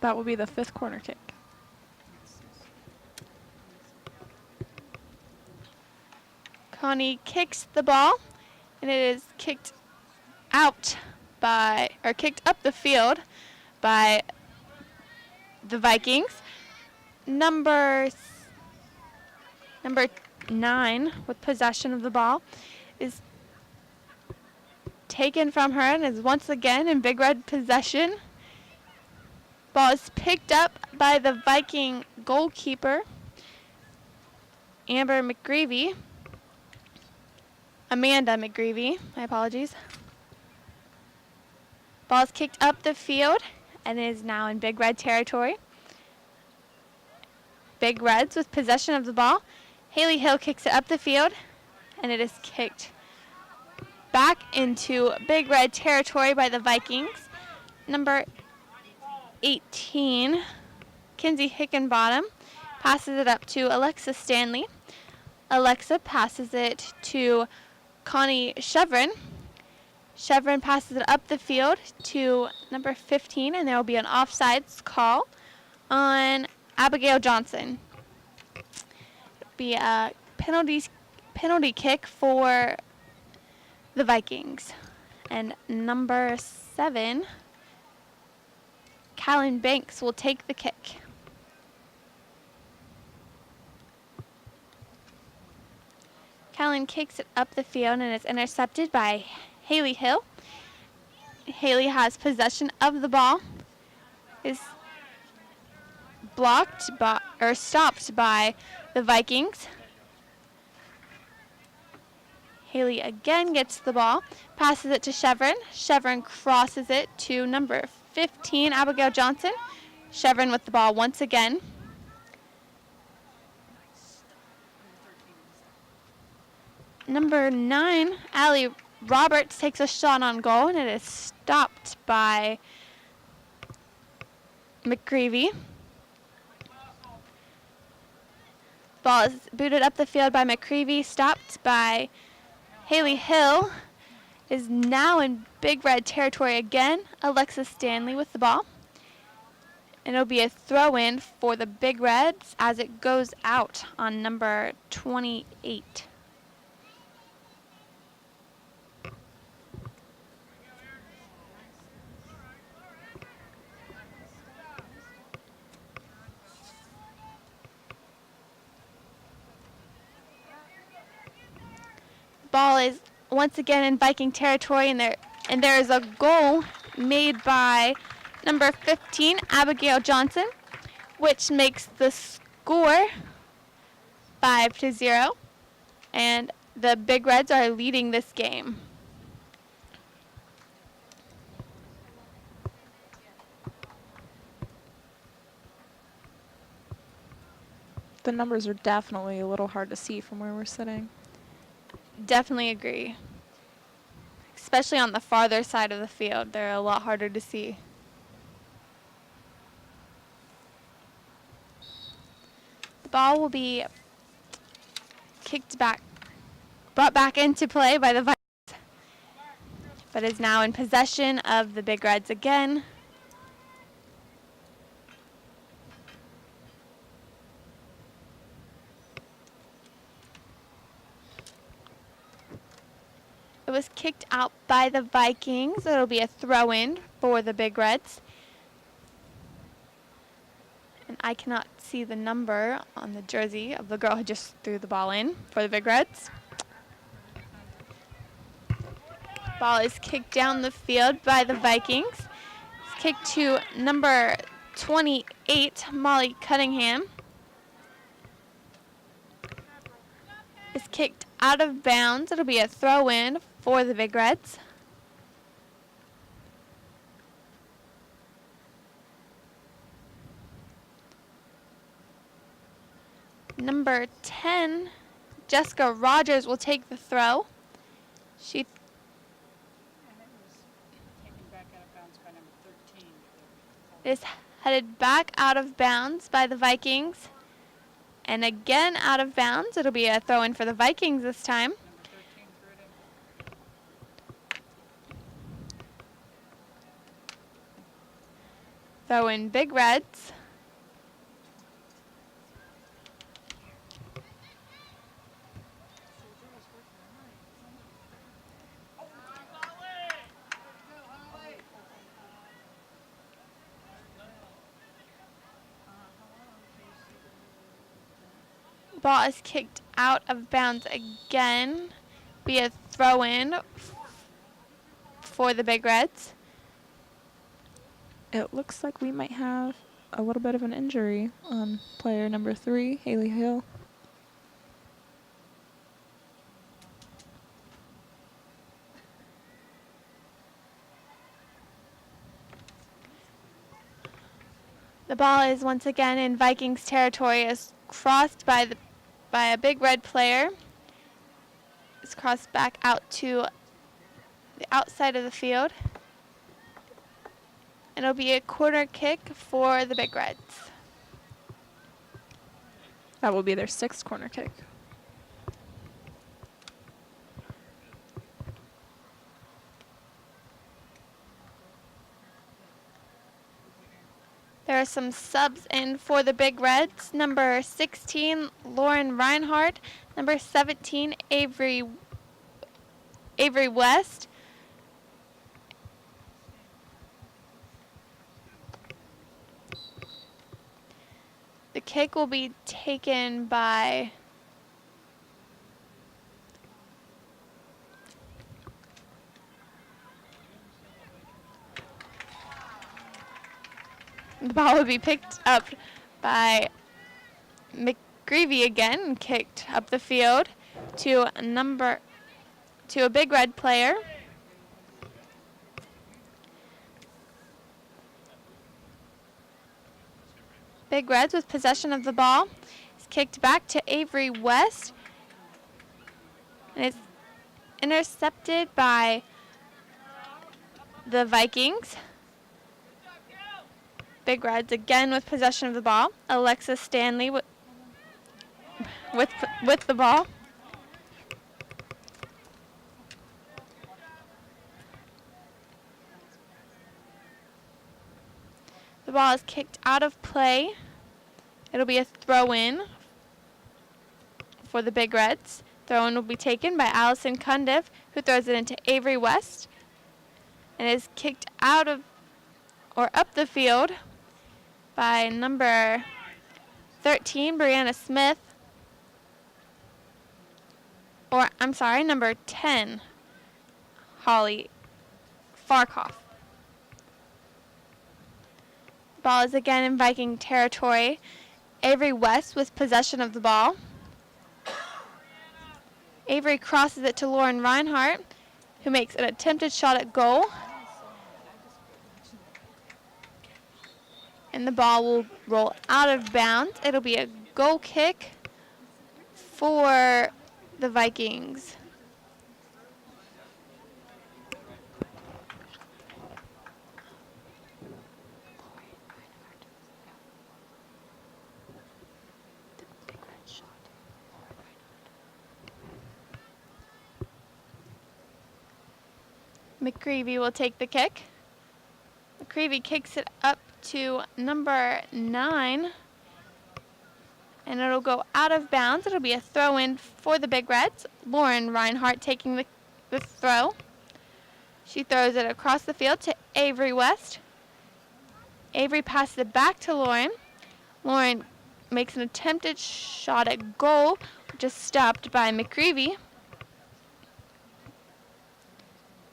That will be the 5th corner kick. Connie kicks the ball, and it is kicked out by, or kicked up the field by the Vikings. Number 9 with possession of the ball is taken from her and is once again in Big Red possession. Ball is picked up by the Viking goalkeeper, Amanda McGravy, my apologies. Ball is kicked up the field and is now in Big Red territory. Big Reds with possession of the ball. Haley Hill kicks it up the field, and it is kicked back into Big Red territory by the Vikings. Number 18, Kinsey Hickenbottom, passes it up to Alexa Stanley. Alexa passes it to Connie Chevron. Chevron passes it up the field to number 15, and there will be an offsides call on Abigail Johnson. It'll be a penalty kick for the Vikings. And number 7, Callan Banks will take the kick. Callan kicks it up the field and is intercepted by Haley Hill. Haley has possession of the ball. blocked by, or stopped by the Vikings. Haley again gets the ball, passes it to Chevron. Chevron crosses it to number 15, Abigail Johnson. Chevron with the ball once again. Number 9, Allie Roberts takes a shot on goal, and it is stopped by McGreevy. Ball is booted up the field by McCreevy, stopped by Haley Hill. Is now in Big Red territory again. Alexis Stanley with the ball. And it'll be a throw-in for the Big Reds as it goes out on number 28. Ball is once again in Viking territory, and there is a goal made by number 15, Abigail Johnson, which makes the score 5-0, and the Big Reds are leading this game. The numbers are definitely a little hard to see from where we're sitting. Definitely agree. Especially on the farther side of the field, they're a lot harder to see. The ball will be brought back into play by the Vikings, but is now in possession of the Big Reds again. It was kicked out by the Vikings. It'll be a throw-in for the Big Reds. And I cannot see the number on the jersey of the girl who just threw the ball in for the Big Reds. Ball is kicked down the field by the Vikings. It's kicked to number 28, Molly Cunningham. It's kicked out of bounds. It'll be a throw-in for the Big Reds. Number 10, Jessica Rogers will take the throw. She is headed back out of bounds by the Vikings. And again out of bounds. It'll be a throw-in for the Vikings this time. Throw-in Big Reds. Ball is kicked out of bounds again. Be a throw-in for the Big Reds. It looks like we might have a little bit of an injury on player number 3, Haley Hill. The ball is once again in Vikings territory. Is crossed by a Big Red player. It's crossed back out to the outside of the field. And it'll be a corner kick for the Big Reds. That will be their 6th corner kick. There are some subs in for the Big Reds. Number 16, Lauren Reinhardt. Number 17, Avery West. The kick will be taken by the ball will be picked up by McGreevy again and kicked up the field to a Big Red player. Big Reds with possession of the ball. It's kicked back to Avery West. And it's intercepted by the Vikings. Big Reds again with possession of the ball. Alexis Stanley with the ball. The ball is kicked out of play. It'll be a throw-in for the Big Reds. Throw-in will be taken by Allison Cundiff, who throws it into Avery West and is kicked out of or up the field by number 13, Brianna Smith. Or, I'm sorry, number 10, Holly Farkoff. Ball is again in Viking territory. Avery West with possession of the ball. Avery crosses it to Lauren Reinhardt, who makes an attempted shot at goal. And the ball will roll out of bounds. It'll be a goal kick for the Vikings. McCreevy will take the kick. McCreevy kicks it up to number 9. And it'll go out of bounds. It'll be a throw-in for the Big Reds. Lauren Reinhardt taking the throw. She throws it across the field to Avery West. Avery passes it back to Lauren. Lauren makes an attempted shot at goal, which is stopped by McCreevy.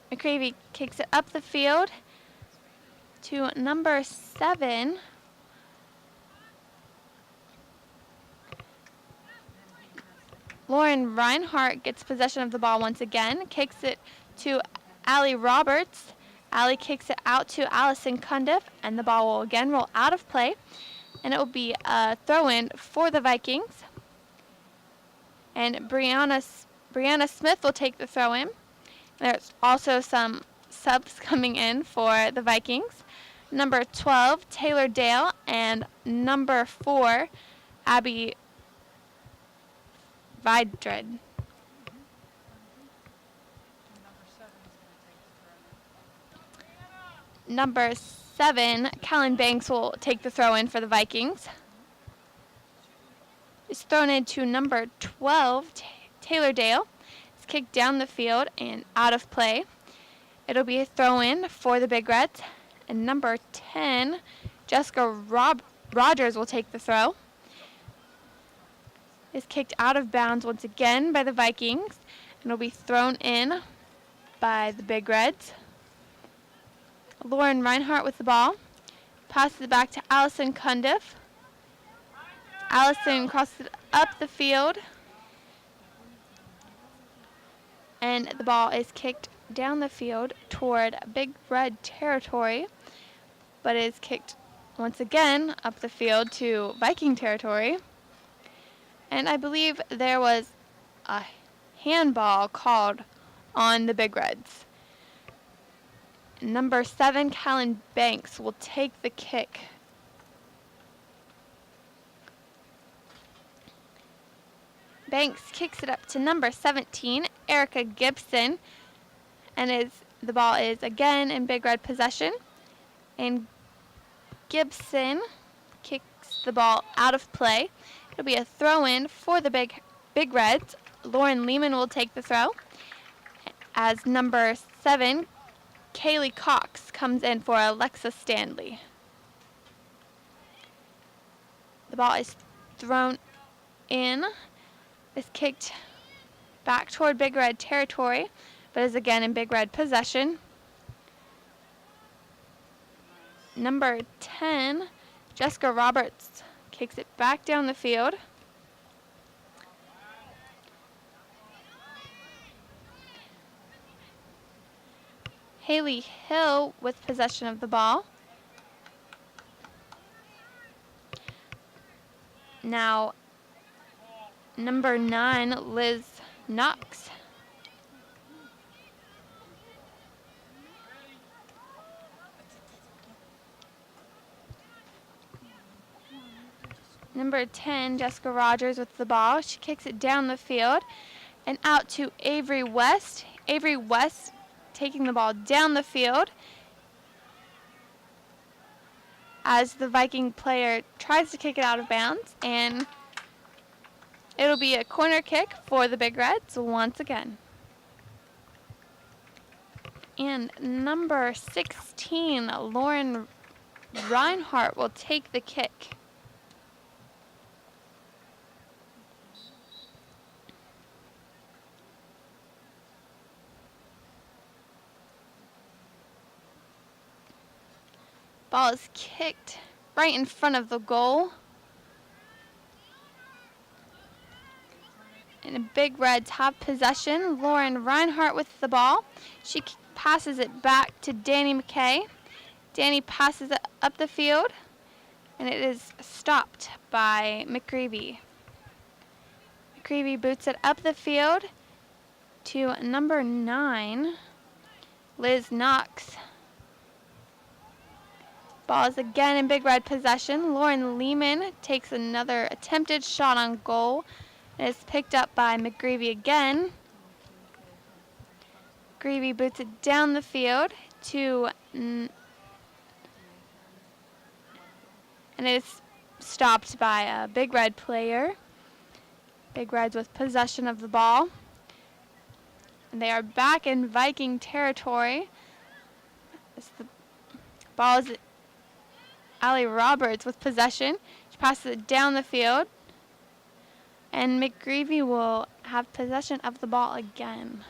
McCreevy kicks it up the field to number 7. Lauren Reinhardt gets possession of the ball once again, kicks it to Allie Roberts. Allie kicks it out to Allison Cundiff, and the ball will again roll out of play, and it will be a throw-in for the Vikings. And Brianna Smith will take the throw-in. There's also some subs coming in for the Vikings. Number 12, Taylor Dale, and number 4, Abby Vidred. Number 7, Callan Banks will take the throw-in for the Vikings. It's thrown into number 12, Taylor Dale. Kicked down the field and out of play. It'll be a throw-in for the Big Reds. And number 10, Jessica Rogers will take the throw. It's kicked out of bounds once again by the Vikings. And it'll be thrown in by the Big Reds. Lauren Reinhardt with the ball. Passes it back to Allison Cundiff. Allison crosses it up the field. And the ball is kicked down the field toward Big Red territory, but is kicked once again up the field to Viking territory. And I believe there was a handball called on the Big Reds. Number 7, Callan Banks will take the kick. Banks kicks it up to number 17, Erica Gibson, and the ball is again in Big Red possession. And Gibson kicks the ball out of play. It'll be a throw-in for the Big Reds. Lauren Lehman will take the throw, as number 7, Kaylee Cox, comes in for Alexa Stanley. The ball is thrown in. Is kicked back toward Big Red territory, but is again in Big Red possession. Number 10, Jessica Roberts kicks it back down the field. Haley Hill with possession of the ball. Now, number 9, Liz Knox. Number 10, Jessica Rogers with the ball. She kicks it down the field and out to Avery West. Avery West taking the ball down the field as the Viking player tries to kick it out of bounds, and it'll be a corner kick for the Big Reds once again. And number 16, Lauren Reinhardt will take the kick. Ball is kicked right in front of the goal. And the Big Reds have possession. Lauren Reinhardt with the ball. She passes it back to Danny McKay. Danny passes it up the field, and it is stopped by McGreevy. McGreevy boots it up the field to number 9, Liz Knox. Ball is again in Big Red possession. Lauren Lehman takes another attempted shot on goal, and it's picked up by McGreevy again. McGreevy boots it down the field to, and it is stopped by a Big Red player. Big Reds with possession of the ball. And they are back in Viking territory. As the ball is Allie Roberts with possession. She passes it down the field. And McGreevy will have possession of the ball again.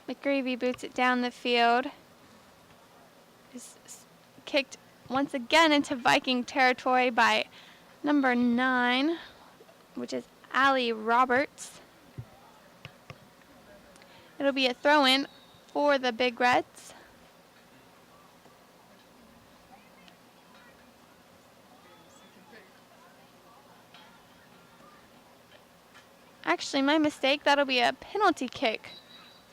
McGreevy boots it down the field. Is kicked once again into Viking territory by number 9, which is Allie Roberts. It'll be a throw-in for the Big Reds. Actually, my mistake. That'll be a penalty kick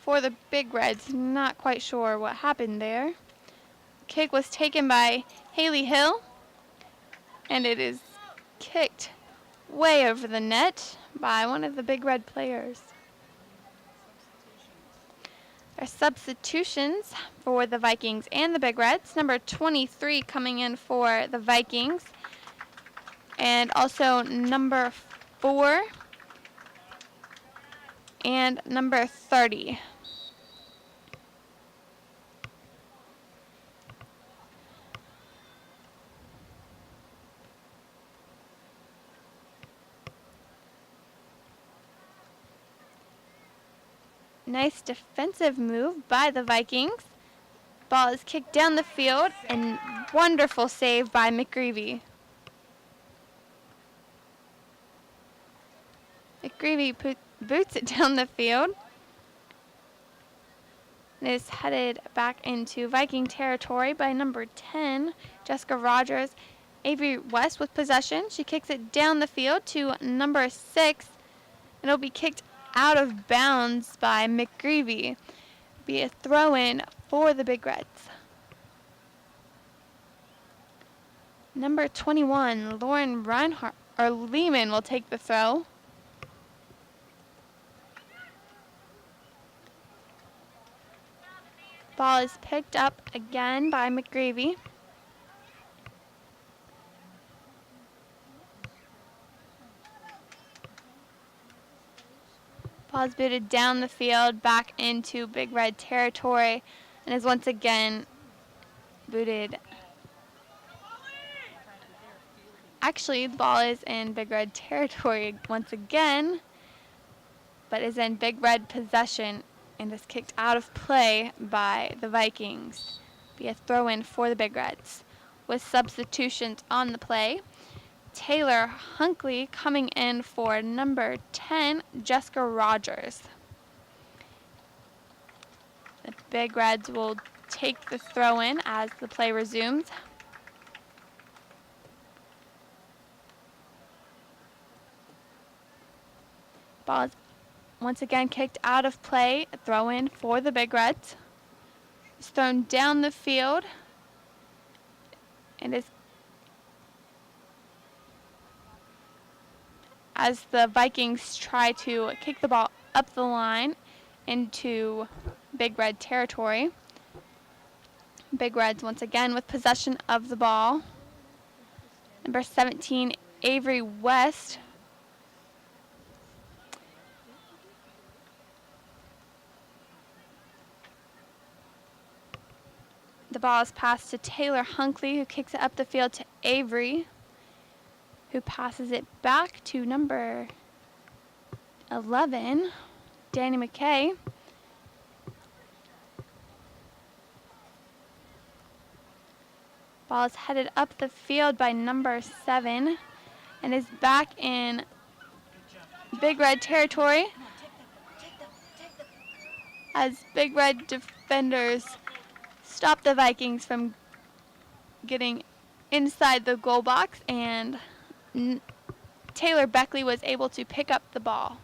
for the Big Reds. Not quite sure what happened there. Kick was taken by Haley Hill, and it is kicked way over the net by one of the Big Red players. There are substitutions for the Vikings and the Big Reds. Number 23 coming in for the Vikings, and also number 4 and number 30. Nice defensive move by the Vikings. Ball is kicked down the field, and wonderful save by McGreevy. McGreevy boots it down the field. It is headed back into Viking territory by number 10, Jessica Rogers. Avery West with possession. She kicks it down the field to number 6, and it'll be kicked out of bounds by McGreevy. Be a throw-in for the Big Reds. Number 21, Lauren Reinhardt or Lehman will take the throw. Ball is picked up again by McGreevy. Ball is booted down the field back into Big Red territory, and is once again booted. Actually, the ball is in Big Red territory once again, but is in Big Red possession and is kicked out of play by the Vikings. Be a throw-in for the Big Reds. With substitutions on the play, Taylor Hunkley coming in for number 10, Jessica Rogers. The Big Reds will take the throw-in as the play resumes. Ball is once again kicked out of play. A throw-in for the Big Reds. It's thrown down the field and is as the Vikings try to kick the ball up the line into Big Red territory. Big Reds once again with possession of the ball. Number 17, Avery West. The ball is passed to Taylor Hunkley, who kicks it up the field to Avery, who passes it back to number 11, Danny McKay. Ball is headed up the field by number 7 and is back in Big Red territory as Big Red defenders stop the Vikings from getting inside the goal box, and Taylor Beckley was able to pick up the ball.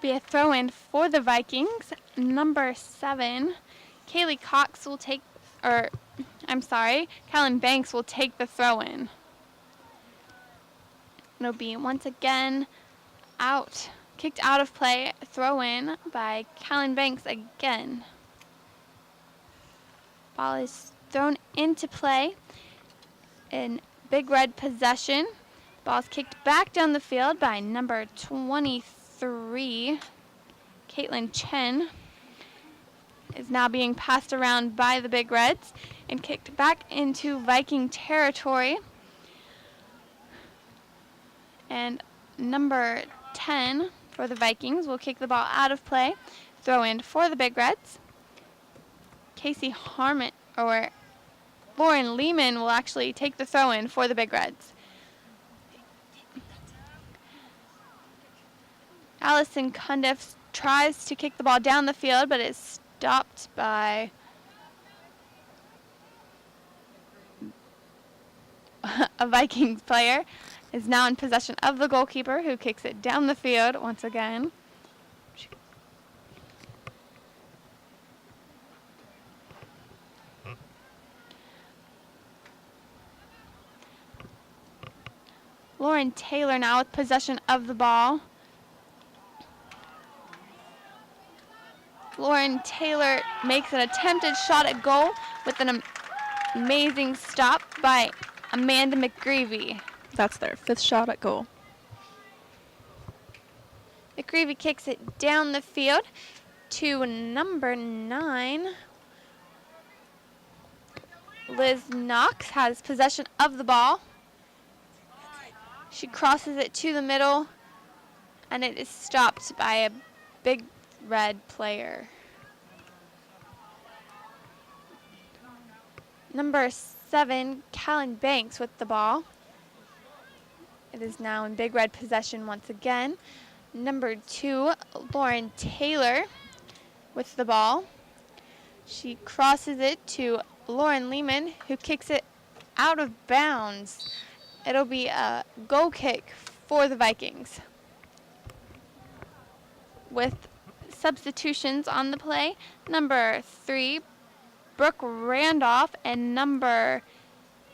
Be a throw-in for the Vikings. Number 7, Kaylee Cox will take, Callan Banks will take the throw-in. It'll be once again kicked out of play, throw-in by Callan Banks again. Ball is thrown into play in Big Red possession. Ball's kicked back down the field by number 23, Caitlin Chen. Is now being passed around by the Big Reds and kicked back into Viking territory. And number 10 for the Vikings will kick the ball out of play. Throw in for the Big Reds. Casey Harmon, or Lauren Lehman, will actually take the throw in for the Big Reds. Allison Cundiff tries to kick the ball down the field, but is stopped by a Vikings player. Is now in possession of the goalkeeper, who kicks it down the field once again. Lauren Taylor now with possession of the ball. Lauren Taylor makes an attempted shot at goal with an amazing stop by Amanda McGreevy. That's their 5th shot at goal. McGreevy kicks it down the field to number 9. Liz Knox has possession of the ball. She crosses it to the middle, and it is stopped by a Big Red player. Number 7, Callan Banks with the ball. It is now in Big Red possession once again. Number 2, Lauren Taylor with the ball. She crosses it to Lauren Lehman, who kicks it out of bounds. It'll be a goal kick for the Vikings. With substitutions on the play, number 3, Brooke Randolph, and number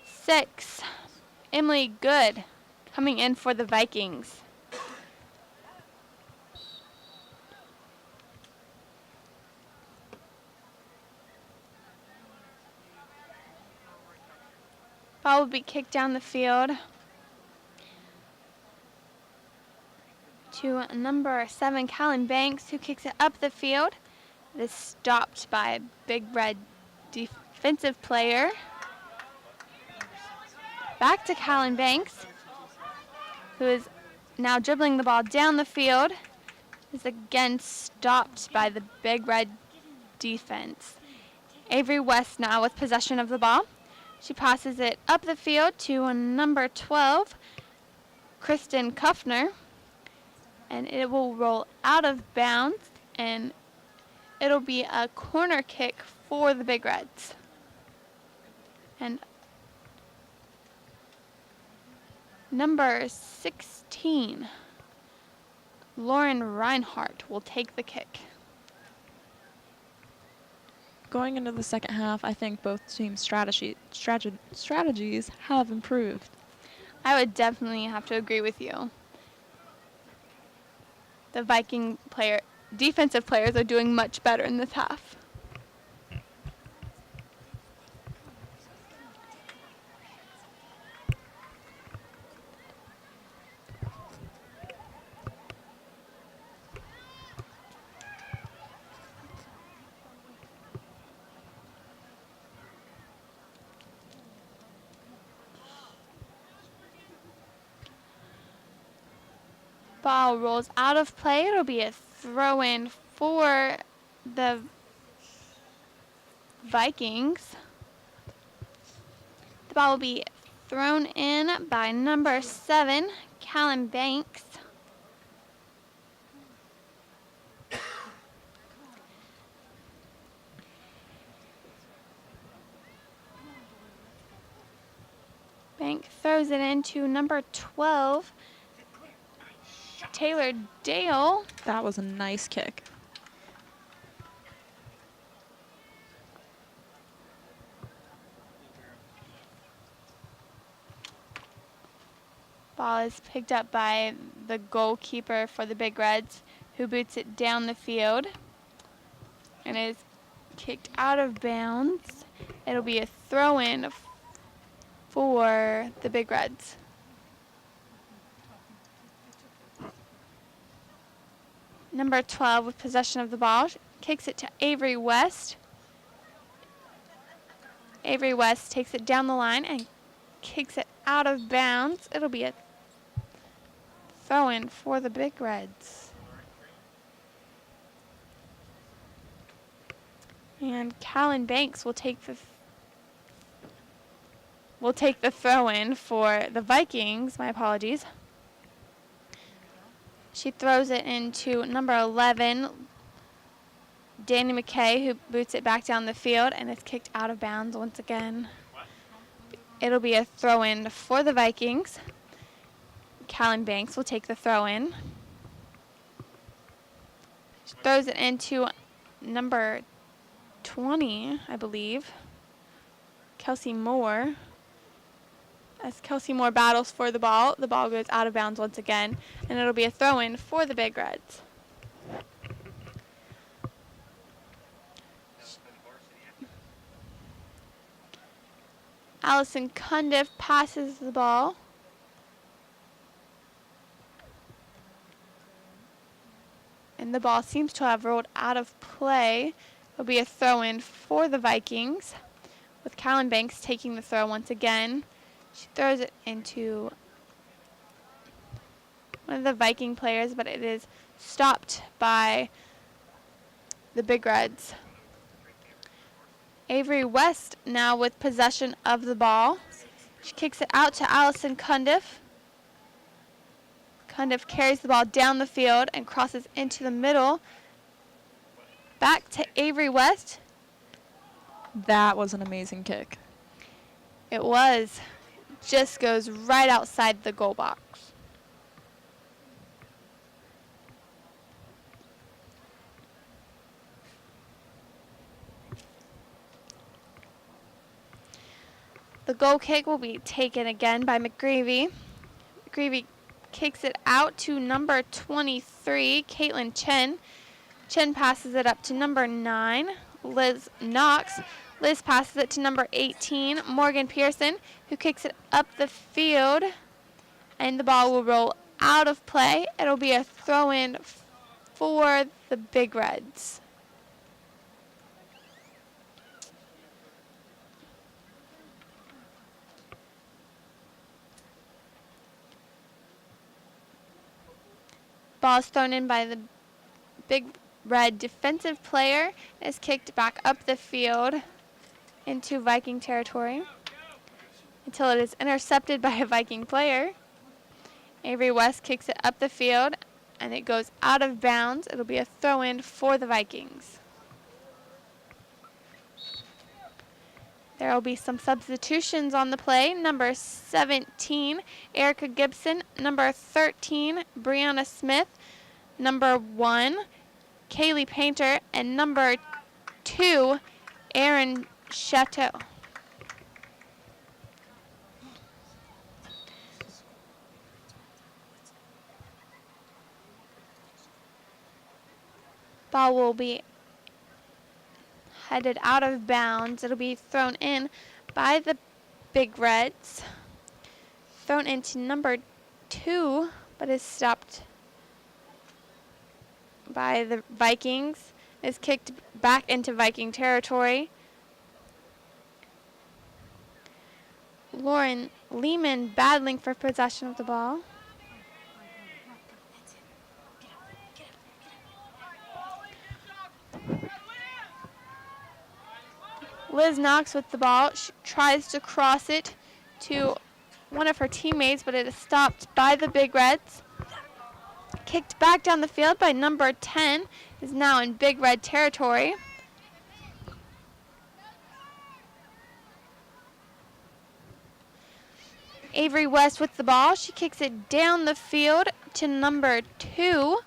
6, Emily Good, coming in for the Vikings. Ball will be kicked down the field to number 7, Callan Banks, who kicks it up the field. It is stopped by Big Red defensive player. Back to Callan Banks, who is now dribbling the ball down the field. Is again stopped by the Big Red defense. Avery West now with possession of the ball. She passes it up the field to number 12, Kristen Kuffner, and it will roll out of bounds, and it'll be a corner kick for the Big Reds. And number 16, Lauren Reinhardt, will take the kick. Going into the second half, I think both teams' strategies have improved. I would definitely have to agree with you. The Viking defensive players are doing much better in this half. Ball rolls out of play. It'll be a throw-in for the Vikings. The ball will be thrown in by number 7, Callan Banks. Bank throws it into number 12, Taylor Dale. That was a nice kick. Ball is picked up by the goalkeeper for the Big Reds, who boots it down the field and is kicked out of bounds. It'll be a throw-in for the Big Reds. Number 12 with possession of the ball, kicks it to Avery West. Avery West takes it down the line and kicks it out of bounds. It'll be a throw-in for the Big Reds. And Callan Banks will take the throw-in for the Vikings. My apologies. She throws it into number 11, Danny McKay, who boots it back down the field and is kicked out of bounds once again. It'll be a throw-in for the Vikings. Callan Banks will take the throw-in. She throws it into number 20, I believe, Kelsey Moore. As Kelsey Moore battles for the ball goes out of bounds once again, and it'll be a throw-in for the Big Reds. Allison Cundiff passes the ball. And the ball seems to have rolled out of play. It'll be a throw-in for the Vikings, with Callan Banks taking the throw once again. She throws it into one of the Viking players, but it is stopped by the Big Reds. Avery West now with possession of the ball. She kicks it out to Allison Cundiff. Cundiff carries the ball down the field and crosses into the middle. Back to Avery West. That was an amazing kick. It was. Just goes right outside the goal box. The goal kick will be taken again by McGreevy. McGreevy kicks it out to number 23, Caitlin Chen. Chen passes it up to number 9, Liz Knox. Liz passes it to number 18, Morgan Pearson, who kicks it up the field, and the ball will roll out of play. It'll be a throw-in for the Big Reds. Ball is thrown in by the Big Red defensive player. Is kicked back up the field into Viking territory until it is intercepted by a Viking player. Avery West kicks it up the field, and it goes out of bounds. It'll be a throw-in for the Vikings. There will be some substitutions on the play. Number 17, Erica Gibson. Number 13, Brianna Smith. Number 1, Kaylee Painter. And number 2, Erin Chateau. Ball will be headed out of bounds. It'll be thrown in by the Big Reds. Thrown into number 2, but is stopped by the Vikings. Is kicked back into Viking territory. Lauren Lehman battling for possession of the ball. Liz Knox with the ball. She tries to cross it to one of her teammates, but it is stopped by the Big Reds. Kicked back down the field by number 10, is now in Big Red territory. Avery West with the ball. She kicks it down the field to number 2,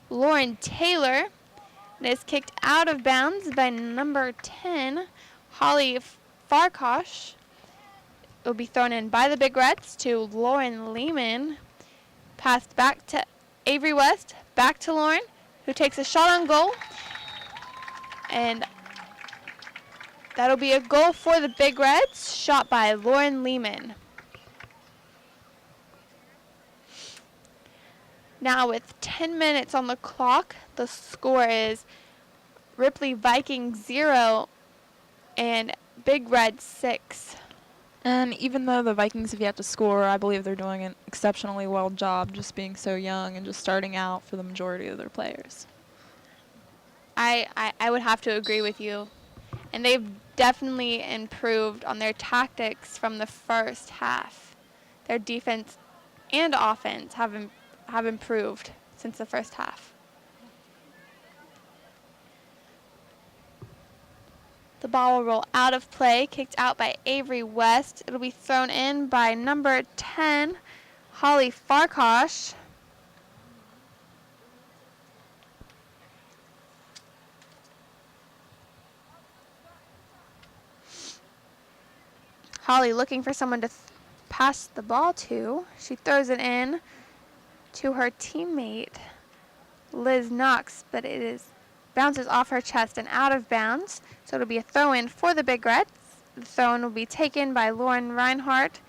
Lauren Taylor. It is kicked out of bounds by number 10, Holly Farkosh. It will be thrown in by the Big Reds to Lauren Lehman. Passed back to Avery West, back to Lauren, who takes a shot on goal. And that'll be a goal for the Big Reds, shot by Lauren Lehman. Now with 10 minutes on the clock, the score is Ripley Vikings 0 and Big Red 6. And even though the Vikings have yet to score, I believe they're doing an exceptionally well job just being so young and just starting out for the majority of their players. I would have to agree with you. And they've definitely improved on their tactics from the first half. Their defense and offense have improved since the first half. The ball will roll out of play, kicked out by Avery West. It'll be thrown in by number 10, Holly Farkosh. Holly looking for someone to pass the ball to. She throws it in to her teammate, Liz Knox, but bounces off her chest and out of bounds. So it'll be a throw-in for the Big Reds. The throw-in will be taken by Lauren Reinhardt.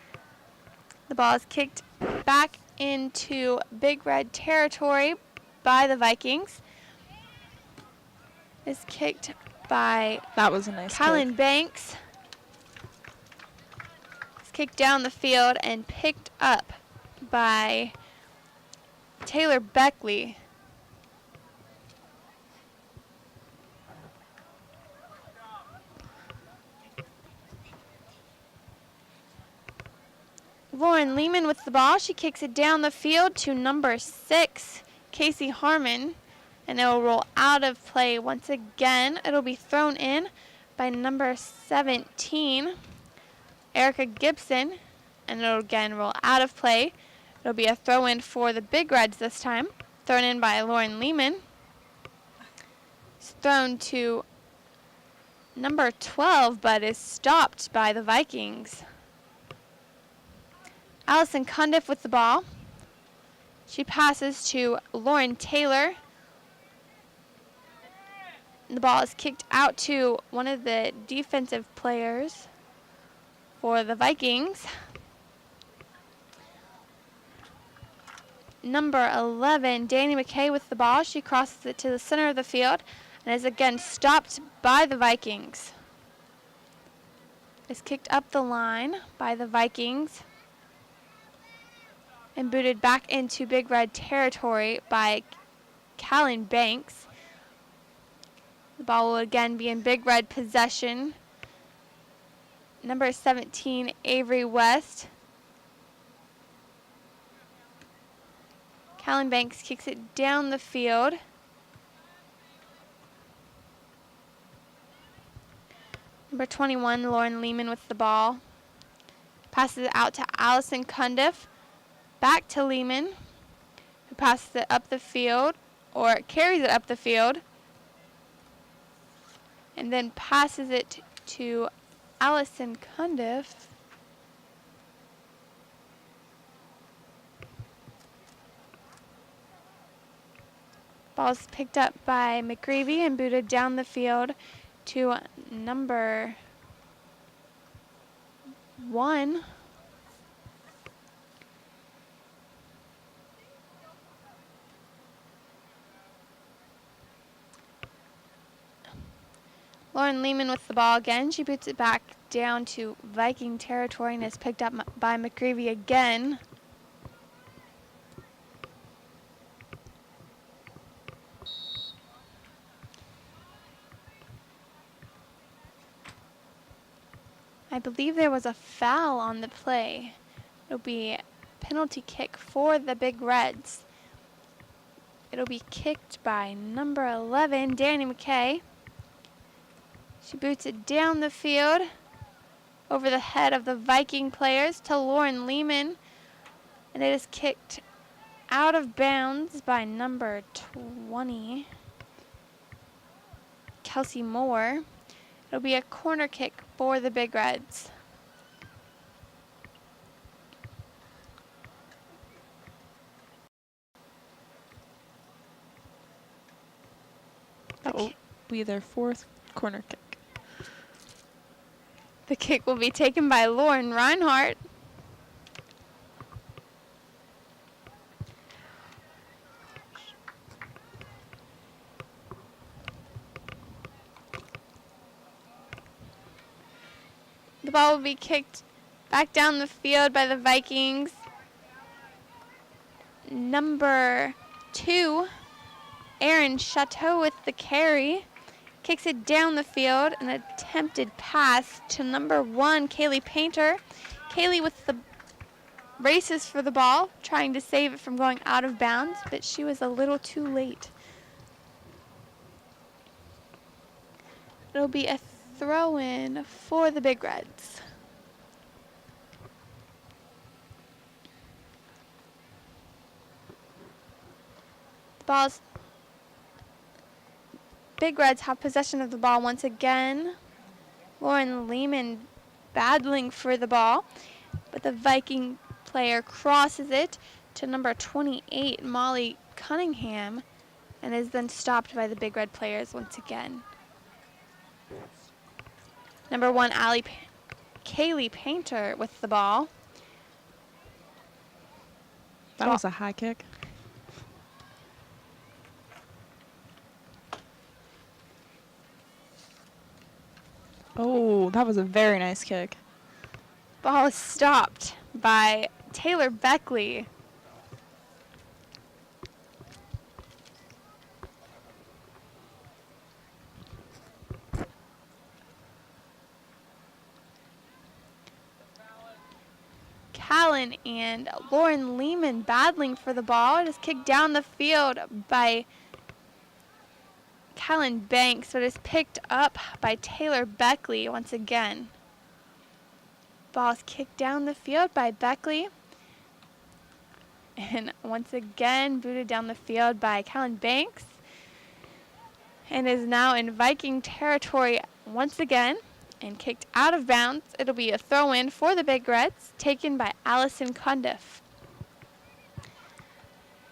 The ball is kicked back into Big Red territory by the Vikings. It's kicked by That was a nice Kylan kick. Banks. It's kicked down the field and picked up by Taylor Beckley. Lauren Lehman with the ball. She kicks it down the field to number 6, Casey Harmon. And it will roll out of play once again. It'll be thrown in by number 17, Erica Gibson. And it'll again roll out of play. It'll be a throw-in for the Big Reds this time. Thrown in by Lauren Lehman. It's thrown to number 12, but is stopped by the Vikings. Allison Cundiff with the ball. She passes to Lauren Taylor. The ball is kicked out to one of the defensive players for the Vikings. Number 11, Danny McKay with the ball. She crosses it to the center of the field and is again stopped by the Vikings. It's kicked up the line by the Vikings. and booted back into Big Red territory by Callan Banks. The ball will again be in Big Red possession. Number 17, Avery West. Callan Banks kicks it down the field. Number 21, Lauren Lehman with the ball. Passes it out to Allison Cundiff. Back to Lehman, who passes it up the field, or carries it up the field, and then passes it to Allison Cundiff. Ball's picked up by McGreevy and booted down the field to number 1. Lauren Lehman with the ball again. She boots it back down to Viking territory and is picked up by McGreevy again. I believe there was a foul on the play. It'll be a penalty kick for the Big Reds. It'll be kicked by number 11, Danny McKay. She boots it down the field over the head of the Viking players to Lauren Lehman, and it is kicked out of bounds by number 20, Kelsey Moore. It'll be a corner kick for the Big Reds. That will be their 4th corner kick. The kick will be taken by Lauren Reinhardt. The ball will be kicked back down the field by the Vikings. Number 2, Erin Chateau with the carry. Kicks it down the field, an attempted pass to number 1, Kaylee Painter. Kaylee with the races for the ball, trying to save it from going out of bounds, but she was a little too late. It'll be a throw-in for the Big Reds. The ball's Big Reds have possession of the ball once again. Lauren Lehman battling for the ball, but the Viking player crosses it to number 28, Molly Cunningham, and is then stopped by the Big Red players once again. Number 1, Kaylee Painter with the ball. That was a high kick. Oh, that was a very nice kick. Ball is stopped by Taylor Beckley. Callan and Lauren Lehman battling for the ball. It is kicked down the field by Callan Banks, but is picked up by Taylor Beckley once again. Ball is kicked down the field by Beckley, and once again booted down the field by Callan Banks, and is now in Viking territory once again and kicked out of bounds. It'll be a throw-in for the Big Reds, taken by Allison Cundiff.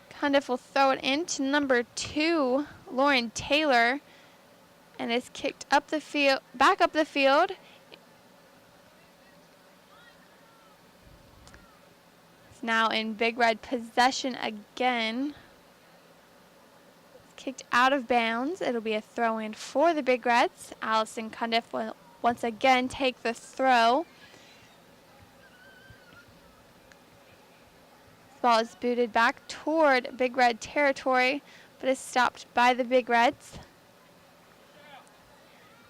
Cundiff will throw it in to number 2, Lauren Taylor, and is kicked up the field, back up the field. It's now in Big Red possession again. It's kicked out of bounds. It'll be a throw-in for the Big Reds. Allison Cundiff will once again take the throw. ball is booted back toward Big Red territory, but is stopped by the Big Reds.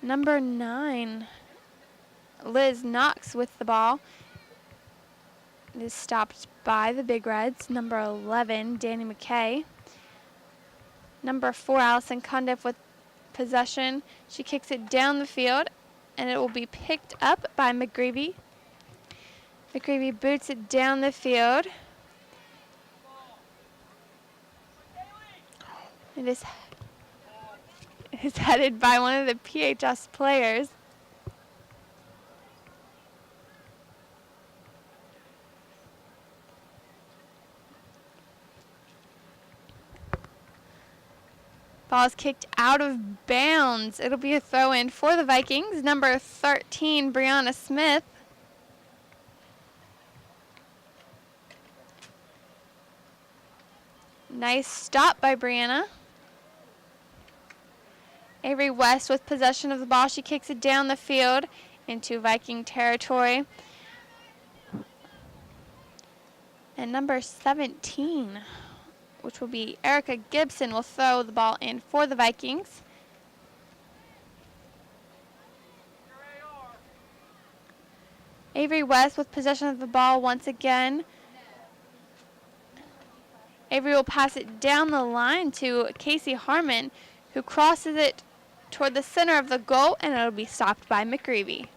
Number 9, Liz Knox with the ball. It is stopped by the Big Reds. Number 11, Danny McKay. Number 4, Allison Cundiff with possession. She kicks it down the field, and it will be picked up by McGreevy. McGreevy boots it down the field. It is headed by one of the PHS players. Ball is kicked out of bounds. It'll be a throw-in for the Vikings. Number 13, Brianna Smith. Nice stop by Brianna. Avery West with possession of the ball. She kicks it down the field into Viking territory. And number 17, which will be Erica Gibson, will throw the ball in for the Vikings. Avery West with possession of the ball once again. Avery will pass it down the line to Casey Harmon, who crosses it toward the center of the goal, and it'll be stopped by McGreevy.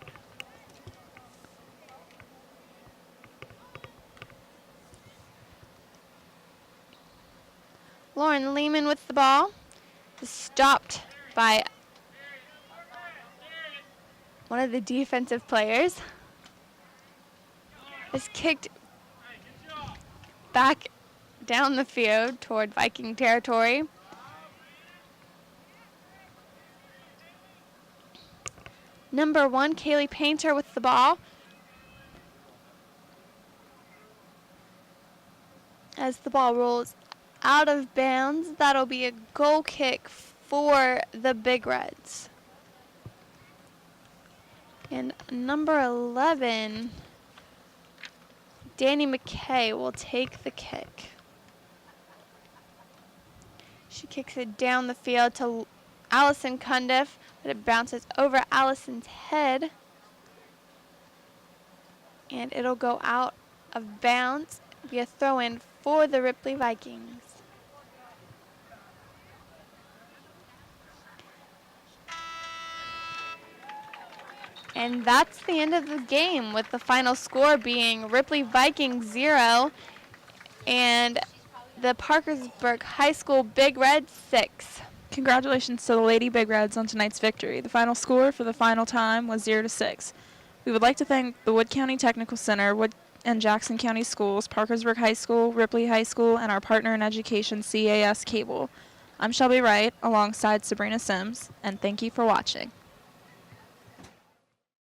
Lauren Lehman with the ball is stopped by one of the defensive players. Is kicked back down the field toward Viking territory. Number 1, Kaylee Painter with the ball. As the ball rolls out of bounds, that'll be a goal kick for the Big Reds. And number 11, Danny McKay, will take the kick. She kicks it down the field to Allison Cundiff, but it bounces over Allison's head. And it'll go out of bounds, be a throw-in for the Ripley Vikings. And that's the end of the game, with the final score being Ripley Vikings 0 and the Parkersburg High School Big Reds 6. Congratulations to the Lady Big Reds on tonight's victory. The final score for the final time was 0-6. We would like to thank the Wood County Technical Center, Wood and Jackson County Schools, Parkersburg High School, Ripley High School, and our partner in education, CAS Cable. I'm Shelby Wright, alongside Sabrina Sims, and thank you for watching.